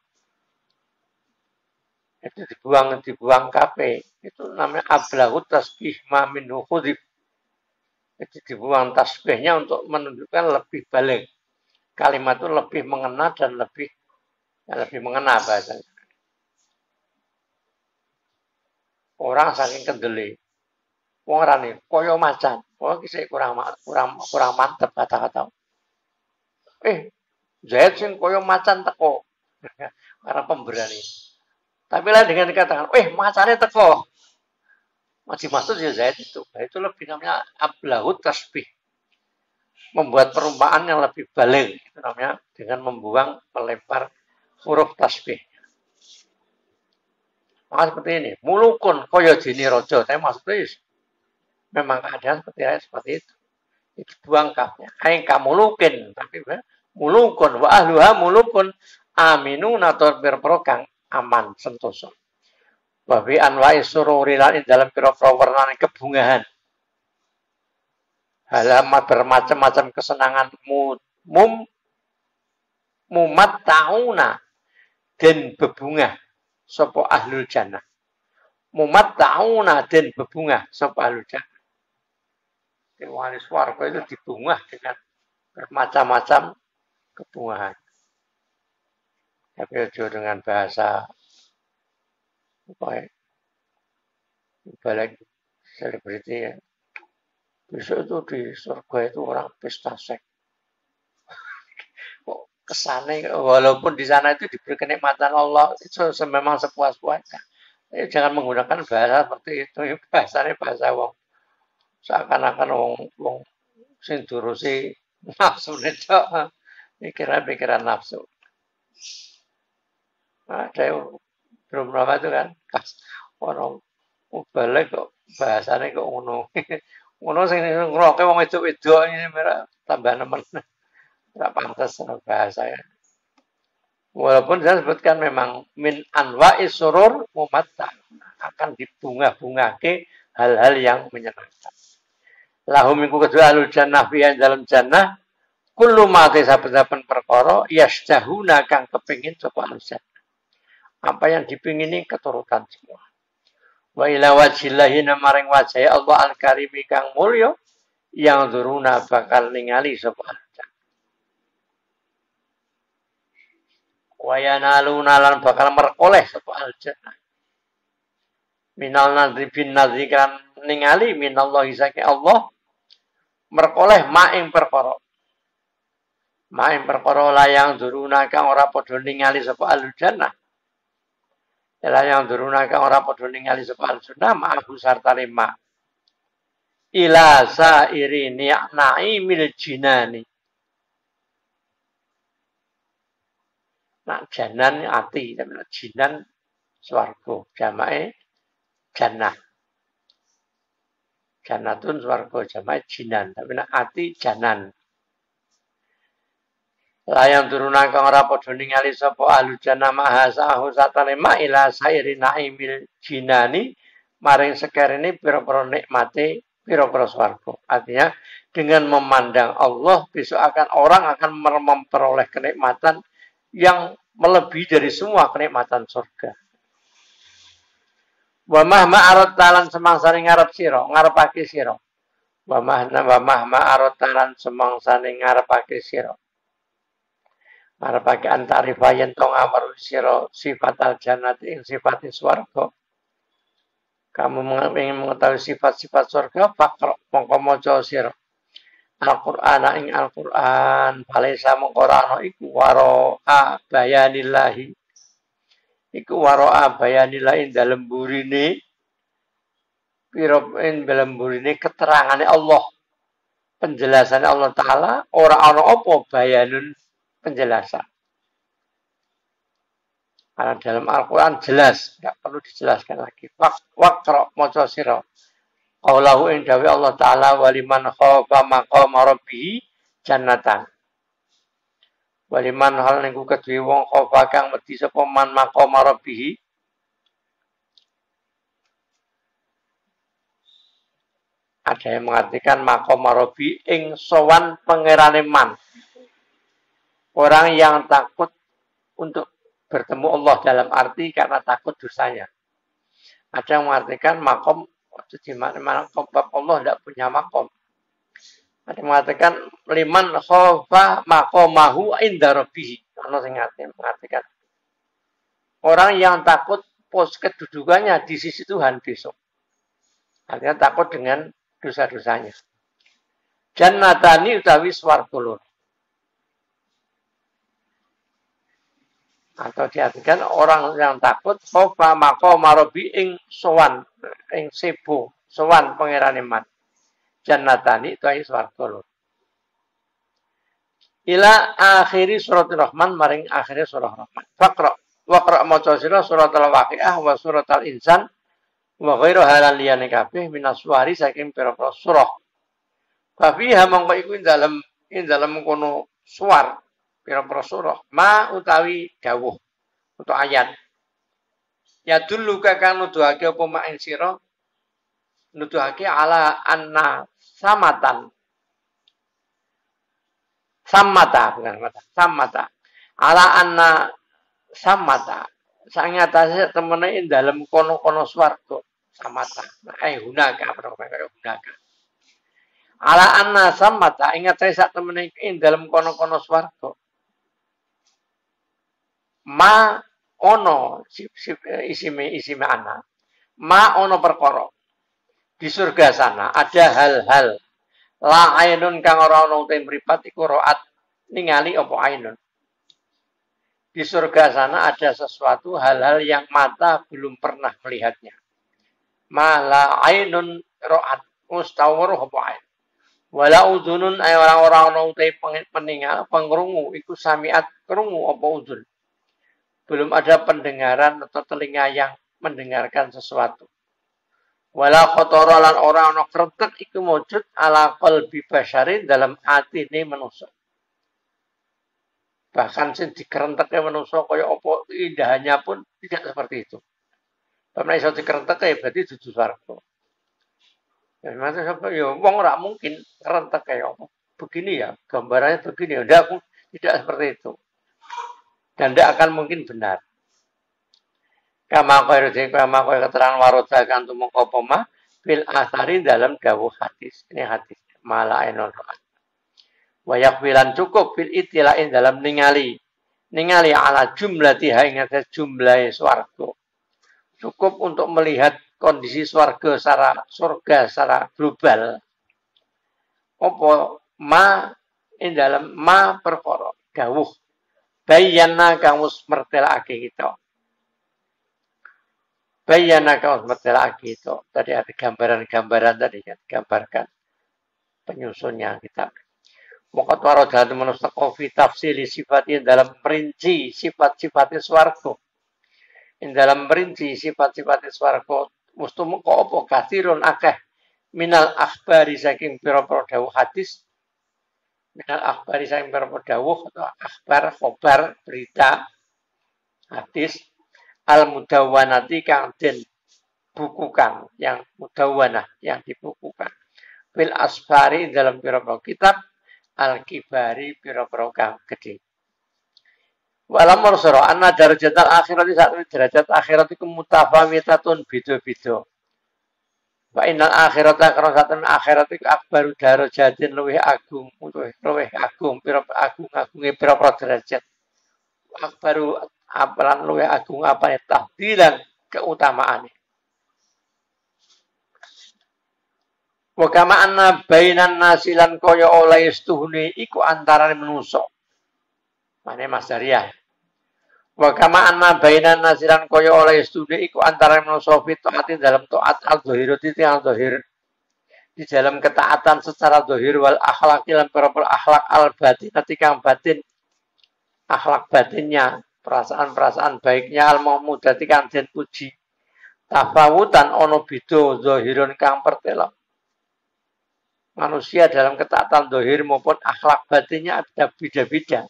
Speaker 1: itu dibuang kape itu namanya ablahut tasbih ma minhu khudib itu dibuang tasbihnya untuk menunjukkan lebih balik kalimat itu lebih mengena dan lebih mengena bahasanya. Orang saking kendeli. Wong rane koyo macan. Wong iki kurang mantep kata-kata. Zaid sing koyo macan teko. Karena pemberani. Tapi lah dengan dikatakan, macane teko. Masih maksud ya Zaid itu. Itu lebih namanya ablahut tasbih. Membuat perumpamaan yang lebih balik itu namanya dengan melempar huruf tasbih. Maka seperti ini, mulukun kaya dene raja, tapi maksudnya memang keadaan seperti itu. Itu buang kafnya. Aing kamulukin, tapi mulukun wa ahluha mulukun aminu nator berprokang aman sentosa. Wa bi anwa'i sururi lan dalam pira-pira warnane kebungahan. Halamat bermacam-macam kesenangan mumat tauna dan bebungah sapa ahlul jannah. Mumat tauna dan bebungah sapa ahlul jannah. Wali swarga itu dibungah dengan bermacam-macam kebungahan. Tapi aja dengan bahasa balik selebriti ya. Besok itu di surga itu orang pesta seks. Kok kesannya, walaupun di sana itu diberi kenikmatan Allah, itu memang sepuas-puasnya. Jangan menggunakan bahasa seperti itu. Bahasanya bahasa wong. Seakan-akan wong sing durusi nafsu itu. Pikiran nafsu. Ada belum berapa itu kan. Orang balik kok bahasanya kok ngono. Ngono sing ngroke wong wedok-wedok ini merah tambah nemen. Enggak pantas bahasanya. Walaupun saya sebutkan memang min anwa'i surur mumatta akan dibunga-bungake hal-hal yang menyenangkan. Lahum iku kedua alul jannah fi dalam jannah kullu ma saben-saben perkara yasjahuna kang kepengin sapa alul jannah. Apa yang dipingini keturutan semua. Wa ila wajillahi namaring wajahe Allah al-karimi kang mulya yang duruna bakal ningali sapa wa yanaluna lan bakal merkoleh sapa al-jannah minal nadri bin nadri kan ningali minallahi saking Allah merkoleh maing perkara layang duruna kang ora padha ningali sapa al-jannah layang duruna kang ora padha ningali sapa al-jannah ma'ahu sartane ma ila sairi ni'naimil jinani. Nak janan ati, jinan swarga, jamae jannah. Jannatun swarga, jamae jinan, tapi nak ati janan. Layang turunan kang ora padha ningali sapa ahlu jannah mahasahu satane ma ila sairi naimil jinani maring sekerene pira-pira nikmate pira-pira swarga. Artinya dengan memandang Allah besok orang akan memperoleh kenikmatan yang melebihi dari semua kenikmatan surga. Wa mahma arat talan semangsane ngarep sira, ngarepake sira. Wa mahma arat talan semangsane ngarepake sira. Ngarepake antarifayen tong amar sira sifat al-jannati ing sifat swarga. Kamu ingin mengetahui sifat-sifat surga, fakra mongko maca sira. Al-Qur'an ing Al-Qur'an balesa mengkorano iku waro'a bayanillahi iku waro'a bayanillahi dalam burine piroin dalam burine keterangane Allah penjelasannya Allah Ta'ala ora ana apa bayanun penjelasan karena dalam Al-Qur'an jelas enggak perlu dijelaskan lagi waqra maca sira Qaulahu ing dawe Allah Ta'ala waliman khafa maqama rabbih jannatan. Waliman hal niku kedue wong khafa kang wedi sapa man maqama rabbih. Ada yang mengartikan maqama rabbih ing sowan pangerane man. Orang yang takut untuk bertemu Allah dalam arti karena takut dosanya. Ada yang mengartikan maqam di mana bab Allah tidak punya makom. Ada mengatakan liman khofa makomahu inda rabbih. Ono sing mengatakan orang yang takut pos kedudukannya di sisi Tuhan besok. Artinya takut dengan dosa-dosanya. Jannatani utawi swarga loro. Atau diartikan orang yang takut khofa maqama rabbi ing sowan ing sebo sowan pangerane man jannatani itu swarga loro ila akhiri suratul rahman maring akhire surah rahman waqra maca sira suratul waqiah wa suratul insan wa ghairu halal liyane kabeh minas suwari saking pira-pira surah kafiha mongko iku ing dalem kono suwar pira-pira surah ma utawi dawuh untuk ayat ya dulu kakang nuduhake apa mak ing sira nuduhake ala anna samata ala anna samata sangate temene ing dalem kono-kono swarga samata hunaka ala anna samata ingat saya sak temene ing dalem kono-kono swarga ma ono isime ana ma ono perkara di surga sana ada hal-hal la ainun kang ora ono te mripat iku roat ningali apa ainun di surga sana ada sesuatu hal-hal yang mata belum pernah melihatnya ma la ainun roat mustawar apa ain wala udunun ay orang-orang ono te peningal pengrungu iku samiat krungu apa udun belum ada pendengaran atau telinga yang mendengarkan sesuatu. Wala khotara lan ora ana kretek iku wujud ala qalbi basyarin dalam atine manusia. Bahkan sing dikerentekne manusia kaya apa indahannya pun tidak seperti itu. Karena iso dikerentek berarti dudu swarga. Ya mate sapa ya wong ora mungkin kerentek kaya apa. Begini ya, gambarannya begini ya. Tidak seperti itu. Dan tidak akan mungkin benar. Kama kaya keterangan waroda kan tumeka apa ma fil asari dalam dawuh hadis. Ini hadis malah ainul ra'at. Wa yakfilan cukup fil itilain dalam ningali ala jumlatiha ing jumlah swarga. Cukup untuk melihat kondisi surga secara global. Apa ma ing dalam ma perkara dawuh bayana kang wis mertelake kita. Bayana kang wis mertelake kita. Tadi ada gambaran-gambaran tadi kan gambarkan penyusunnya kita. Waqat warada menustaqo fi tafsili sifatnya dalam perinci sifat-sifatnya swarga. Dalam perinci sifat-sifat swarga mustumqa apa kathirun akeh minal akhbari saking pira-pira dawuh hadis minal akhbari saking pira-pira dawuh atau akhbar khobar berita hadis al mudawwanati kang den bukukan yang mudawwanah yang dibukukan fil asfari dalam pira-pira kitab al kibari pira-pira kang gede. Walam marsara anna darajatal akhirat saat ini derajat akhirat itu mutafawitatun beda-beda. Wa innal akhirata karena saat ini akhirat itu akbaru darajatin luwih agung agung-agungnya pira-pira derajat. Akbaru apalan luwih agung apane tahdilan keutamaan. Wa kama anna bainan nasilan kaya oleh istuhune iku antarané manusa. Mane Mas Daria. Wa kama anna bainan nasiran kaya oleh studi iku antara manusa fi taati dalam taat al-dhahirati al-dhahir di dalam ketaatan secara zahir wal akhlaq lan perapul akhlak al-batinati kang batin akhlak batinnya perasaan-perasaan baiknya al-mahmudati kang den puji tafawutan ono beda zahirun kang pertela manusia dalam ketaatan zahir maupun akhlak batinnya ada beda-beda.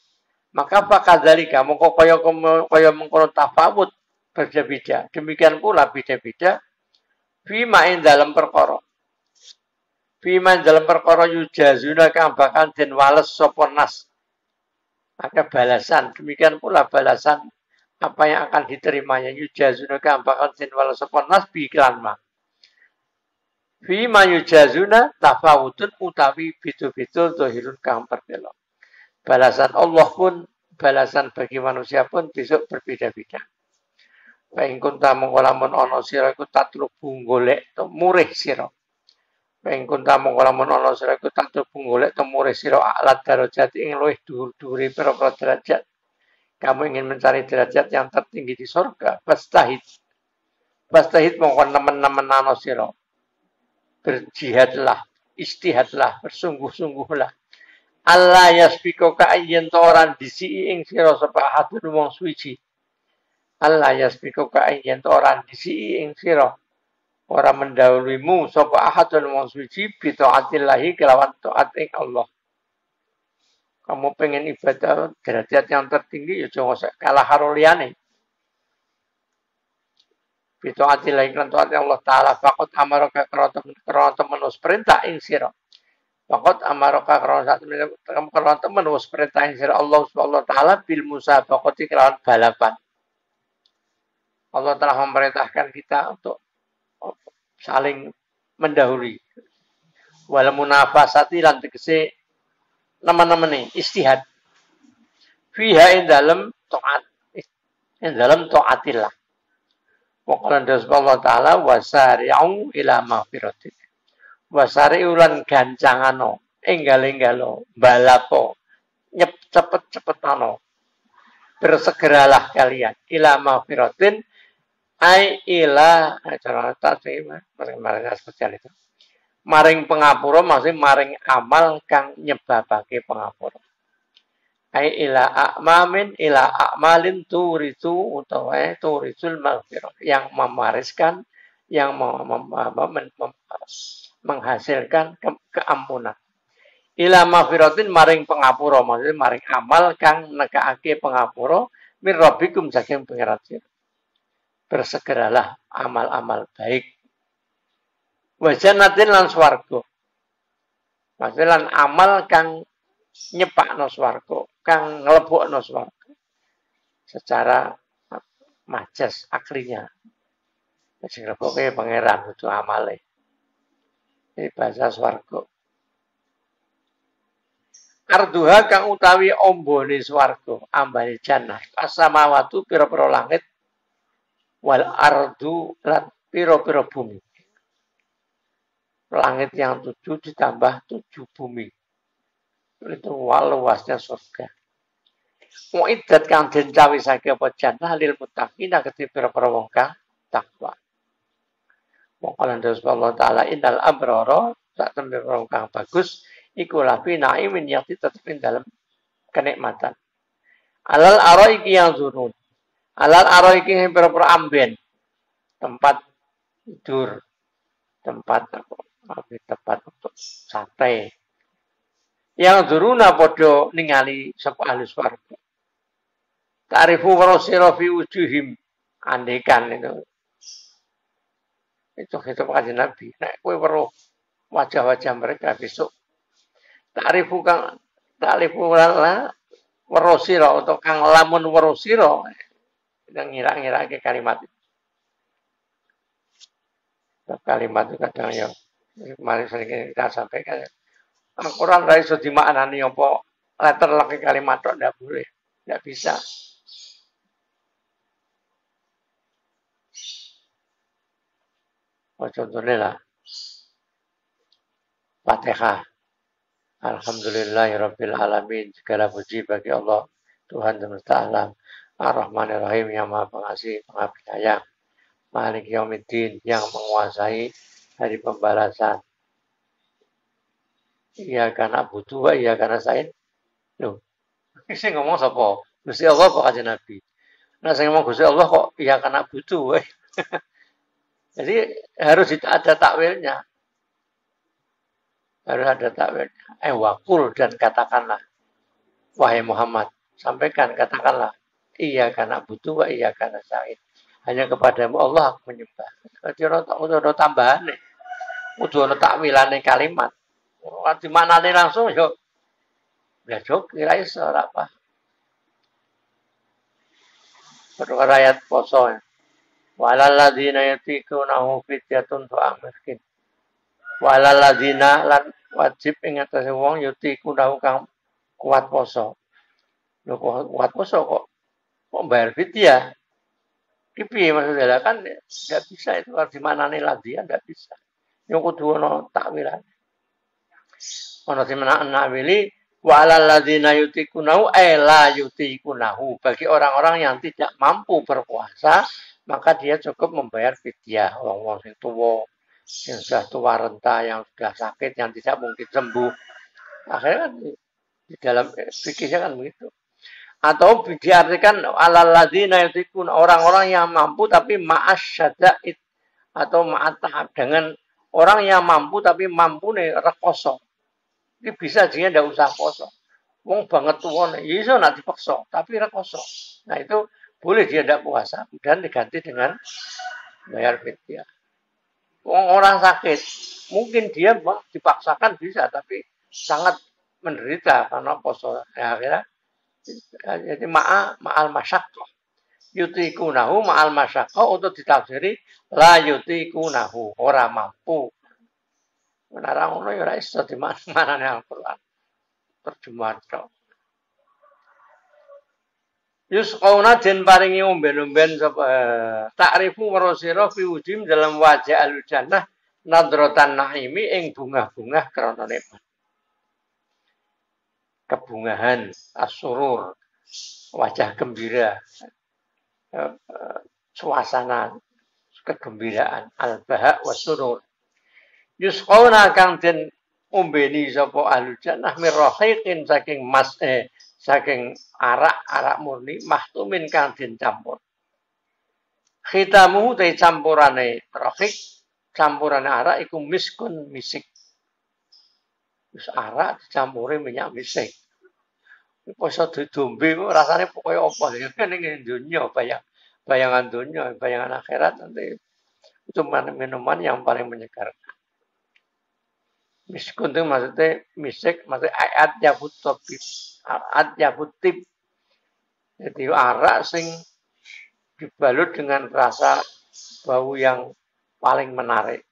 Speaker 1: Maka pakadzalika mongko kaya mengkono tafawut berbeda-beda. Demikian pula beda-beda fima ing dalam perkara. Fima ing dalam perkara yujazuna kang bakal den wales sapa nas. Ada balasan. Demikian pula balasan apa yang akan diterimanya yujazuna kang bakal den wales sapa nas bi iklan ma. Fima yujazuna tafawutun utawi beda-beda zahirun kang pertela. Balasan Allah pun, balasan bagi manusia pun besok berbeda-beda. Paing kunta mengkolamun ono sira iku tatlubu golek to murih sira. Paing kunta mengkolamun ono sira iku tatlubu golek to murih sira alat darajat ing luwih dhuwur-dhuwure pira-pira derajat. Kamu ingin mencari derajat yang tertinggi di surga, fastahid. Fastahid mongkon nemen-nemen ono sira. Berjihadlah, istihadlah, bersungguh-sungguhlah. Allah yasbiko ka'ayyan toran disi ing sira sapa hadun wong suci. Allah yasbiko ka'ayyan toran disi ing sira ora mendahuluimu sapa hadun wong suci bi taatillahi kelawan taat ing Allah. Kamu pengen ibadah derajat yang tertinggi ya jangan kalah karo liyane. Bi taatillahi kelawan taat Allah taala faqat amaraka karena temen perintah ing sira. Faqat amaraka karena temen wis perintahin sira Allah Subhanahu wa taala bil musabaqati kelawan balapan. Allah telah memerintahkan kita untuk saling mendahului. Wal munafasati lan tegese nemen-nemene istihad. Fiha ing dalem taat. Ing dalem taatillah. Wa qala Allah taala wasari'u ila maghfiratin. Wasari ulan gancangano, enggal-enggalo, balapo, cepet-cepetano. Bersegeralah kalian ila maghfiratin ai ila cara maring spesial itu. Maring pengapura maksudnya maring amal kang nyebabake pengapura. Ai ila a'malin turitu utawa turitul maghfirah yang memariskan yang menghasilkan keampunan. Ila maghfiratin maring pengapura maksudnya maring amal kang nekake pengapura mir rabbikum saking pangeran sira. Bersegeralah amal-amal baik. Wa jannatin lan swarga. Maksudnya lan amal kang nyepakno swarga, kang nglebokno swarga. Secara majas aklinya. Sing reboke pangeran kudu amale. Ini bahasa swarga. Arduha kang utawi ombone swarga, ambane jannah. Asamawatu pira-pira langit wal ardu lan pira-pira bumi. Langit yang 7 ditambah 7 bumi. Itu luasnya surga. Mu'iddat kang den cawisake apa jannah lil muttaqina kedhe pira-pira wong kang takwa. Wong kala Allah taala innal abrara sak tembe wong kang bagus iku lafi naimin yang tetep ing dalam kenikmatan. Alal araiki yang zurun. Alal araiki yang pira-pira amben. Tempat tidur, tempat untuk santai. Yang zuruna padha ningali sapa ahli swarga. Ta'rifu warasira fi wujuhim andekan itu kanjeng Nabi. Nek kowe weruh wajah-wajah mereka besok ta'rifu la warasira atau kang lamun warasira yang ngira-ngira ke kalimat itu. Kalimat itu kadang ya kemarin sering kita sampaikan Al-Quran ra iso dimaknani apa letter lagi kalimat tok ndak boleh, ndak bisa. Contohnya lah Fatihah. Alhamdulillahirabbil alamin. Segala puji bagi Allah Tuhan semesta alam. Ar-Rahmanir-Rahim yang Maha Pengasih, Maha Penyayang. Malik Yaumiddin yang menguasai hari pembalasan. Iya karena butuh, iya karena saya. Loh, saya ngomong sapa? Gusti Allah kok kanjeng Nabi. Nah, saya ngomong Gusti Allah kok iya karena butuh. Jadi harus ada takwilnya. Harus ada takwilnya. Wakul dan katakanlah. Wahai Muhammad, sampaikan, katakanlah. Iya karena butuh, iya karena saya. Hanya kepadamu Allah aku menyembah. Jadi ada tambahan nih. Udah ada takwilan kalimat. Di mana nih langsung yuk. Ya jok kira iso apa. Perkara ayat poso. Walal ladzina yutiqunahu fidyatun fa'amkin. Walal ladzina lan wajib ing atase wong yutiqunahu kang kuat poso. Lho kok kuat poso kok bayar fidyah. Ki piye maksudnya kan enggak bisa itu di mana nih ladzina enggak bisa. Yang kudu ono takwilan. Ono sing nawili wa alal ladzina yutikunahu la yutikunahu. Bagi orang-orang yang tidak mampu berpuasa, maka dia cukup membayar fidyah. Wong-wong sing tuwa, yang sudah tua renta, yang sudah sakit, yang tidak mungkin sembuh. Akhirnya kan di dalam fikihnya kan begitu. Atau diartikan alal ladzina yutikun, orang-orang yang mampu tapi ma'as syada'id atau ma'at dengan orang yang mampu tapi mampu nih rekoso. Ini bisa dia tidak usah poso. Wong banget tua nih, iso nak dipaksa, tapi rekoso. Nah itu boleh dia tidak puasa dan diganti dengan bayar fidyah. Wong orang sakit, mungkin dia dipaksakan bisa, tapi sangat menderita karena poso. Ya, akhirnya jadi ma'al masyaqqah. Yutikunahu ma'al masyaqqah untuk ditafsiri la yutikunahu, orang mampu. Menara ngono ya ora iso di mana-mana Al-Qur'an. Terjemahan tok. Yusqauna den paringi omben-omben sapa ta'rifu warasira fi wujim dalam wajah al-jannah nadratan naimi ing bunga-bunga krana nikmat. Kebungahan, asurur, wajah gembira, suasana kegembiraan, al-baha wasurur. Yusqauna kang den ombeni sapa ahlul jannah mirrahiqin saking saking arak murni mahtumin kang den campur. Khitamuhu te campurane rahiq, campurane arak iku miskun misik. Wis arak dicampuri minyak misik. Poso didombe rasane pokoke apa ya ning dunya bayangan dunya, bayangan akhirat nanti itu minuman yang paling menyegarkan. Miskun itu maksudnya misik, maksudnya ayat yabutib. Jadi arak sing dibalut dengan rasa bau yang paling menarik.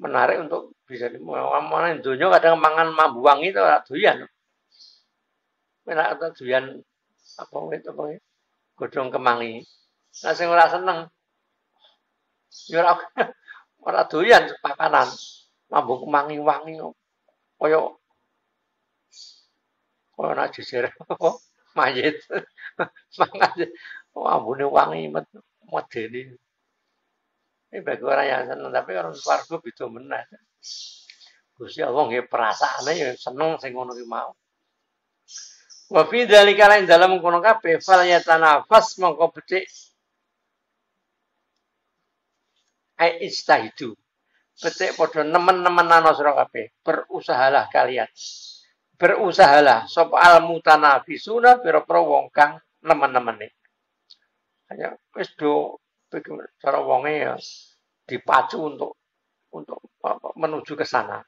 Speaker 1: Menarik untuk bisa dimana dunia kadang mangan mambu wangi itu doyan. Menak atau doyan apa itu godhong kemangi. Nah sing ora seneng ya ora doyan pakanan. Mambu kemangi wangi kaya nak jejer mayit. Mangan mambune wangi medeni. Ini bagi orang yang seneng, tapi orang swarga beda meneh. Gusti Allah nggih perasaane ya seneng sing ngono ki mau. Wa fi dzalika lan dalam kono kabeh fal yatanafas mongko becik ai istahidu. Becik padha nemen-nemenana sira kabeh. Berusahalah kalian. Berusahalah sapa al mutanafisuna pira-pira wong kang nemen-nemene. Hanya wis do cara wonge ya dipacu untuk menuju ke sana.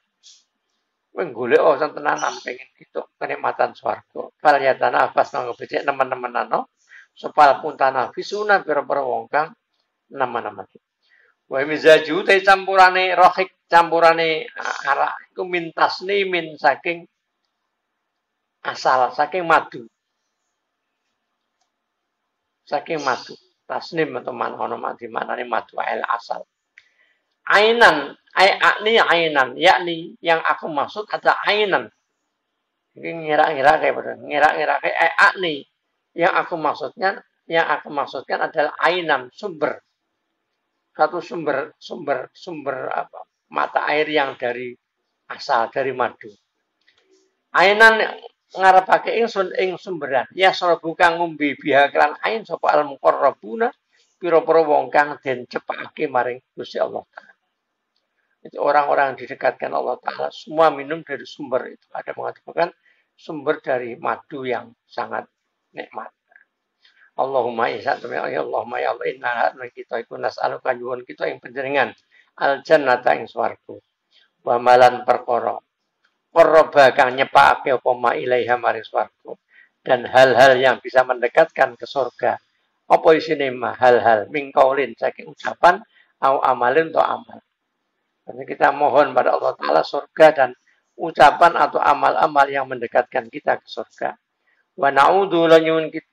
Speaker 1: Menggolek sing tenanan pengen itu kenikmatan swarga. Fal yatanafas nang becik nemen-nemenana sapa mutanafisuna pira-pira wong kang nemen-nemen. Wa mizaju te campurane rohik campurane arak iku mintasni min saking asal saking madu. Saking madu. Tasnim atau mana madu manane madu ail asal. Ainan akni ainan yakni yang aku maksud ada ainan. Ini ngira-ngira kayak betul. Ngira-ngira kayak akni yang aku maksudkan adalah ainan sumber. Satu sumber apa? Mata air yang dari asal dari madu. Ainan ngarepake ingsun ing sumberan. Ya sarbu kang ngombe biha kelan ain sapa al muqarrabuna pira-pira wong kang den cepake maring Gusti Allah Taala. Itu orang-orang yang didekatkan Allah Taala semua minum dari sumber itu. Ada mengatakan sumber dari madu yang sangat nikmat. Allahumma isa ya Allahumma ya Allah inna kita iku nas'aluka nyuwun kita ing panjenengan al jannata ing swarga. Wa malan perkara qarraba kang nyepakake apa ma ilaiha maring swarga dan hal-hal yang bisa mendekatkan ke surga. Apa isine hal-hal mingkaulin saking ucapan au amalin atau amal. Jadi kita mohon pada Allah Taala surga dan ucapan atau amal-amal yang mendekatkan kita ke surga. Wa na'udzu lan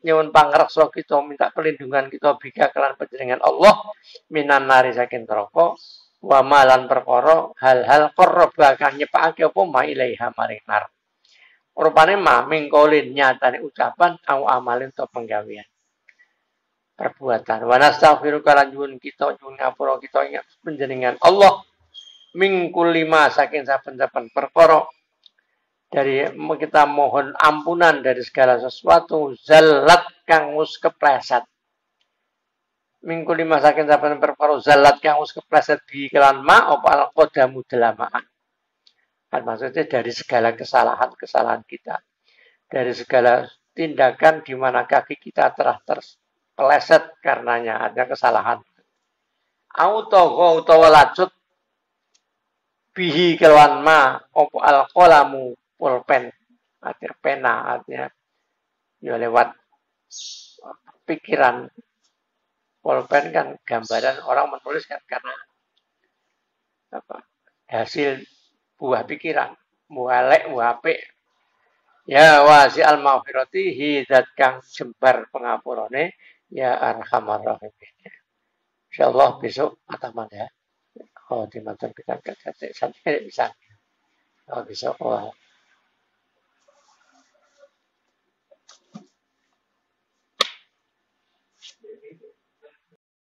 Speaker 1: nyuwun pangreksa kita minta perlindungan kita bika kelan panjenengan Allah minan nari saking neraka wa malan perkara hal-hal qarraba kang nyepakake apa ma ilaiha maring nar. Rupane ma mingkolin nyatane ucapan au amalin to penggawean. Perbuatan. Wa nastaghfiruka lan nyuwun kita nyuwun ngapura kita ing panjenengan Allah mingkul lima saking saben-saben perkara dari kita mohon ampunan dari segala sesuatu zalat kang wis kepleset mingkul lima saking saben perkara zalat kang wis kepleset bi kelan ma apa al qadamu delamaan kan maksudnya dari segala kesalahan kita dari segala tindakan di mana kaki kita telah terpeleset karenanya ada kesalahan auto lacut bihi kelan ma apa al qalamu pulpen, artinya pena, artinya ya lewat pikiran. Pulpen kan gambaran orang menulis kan karena apa? Hasil buah pikiran, mualek, muapik. Ya wasi al maghfirati hidat kang jembar pengapurane ya arhamar rahimin. Insyaallah besok ataman ya. Oh di mantan kita sampai bisa. Oh besok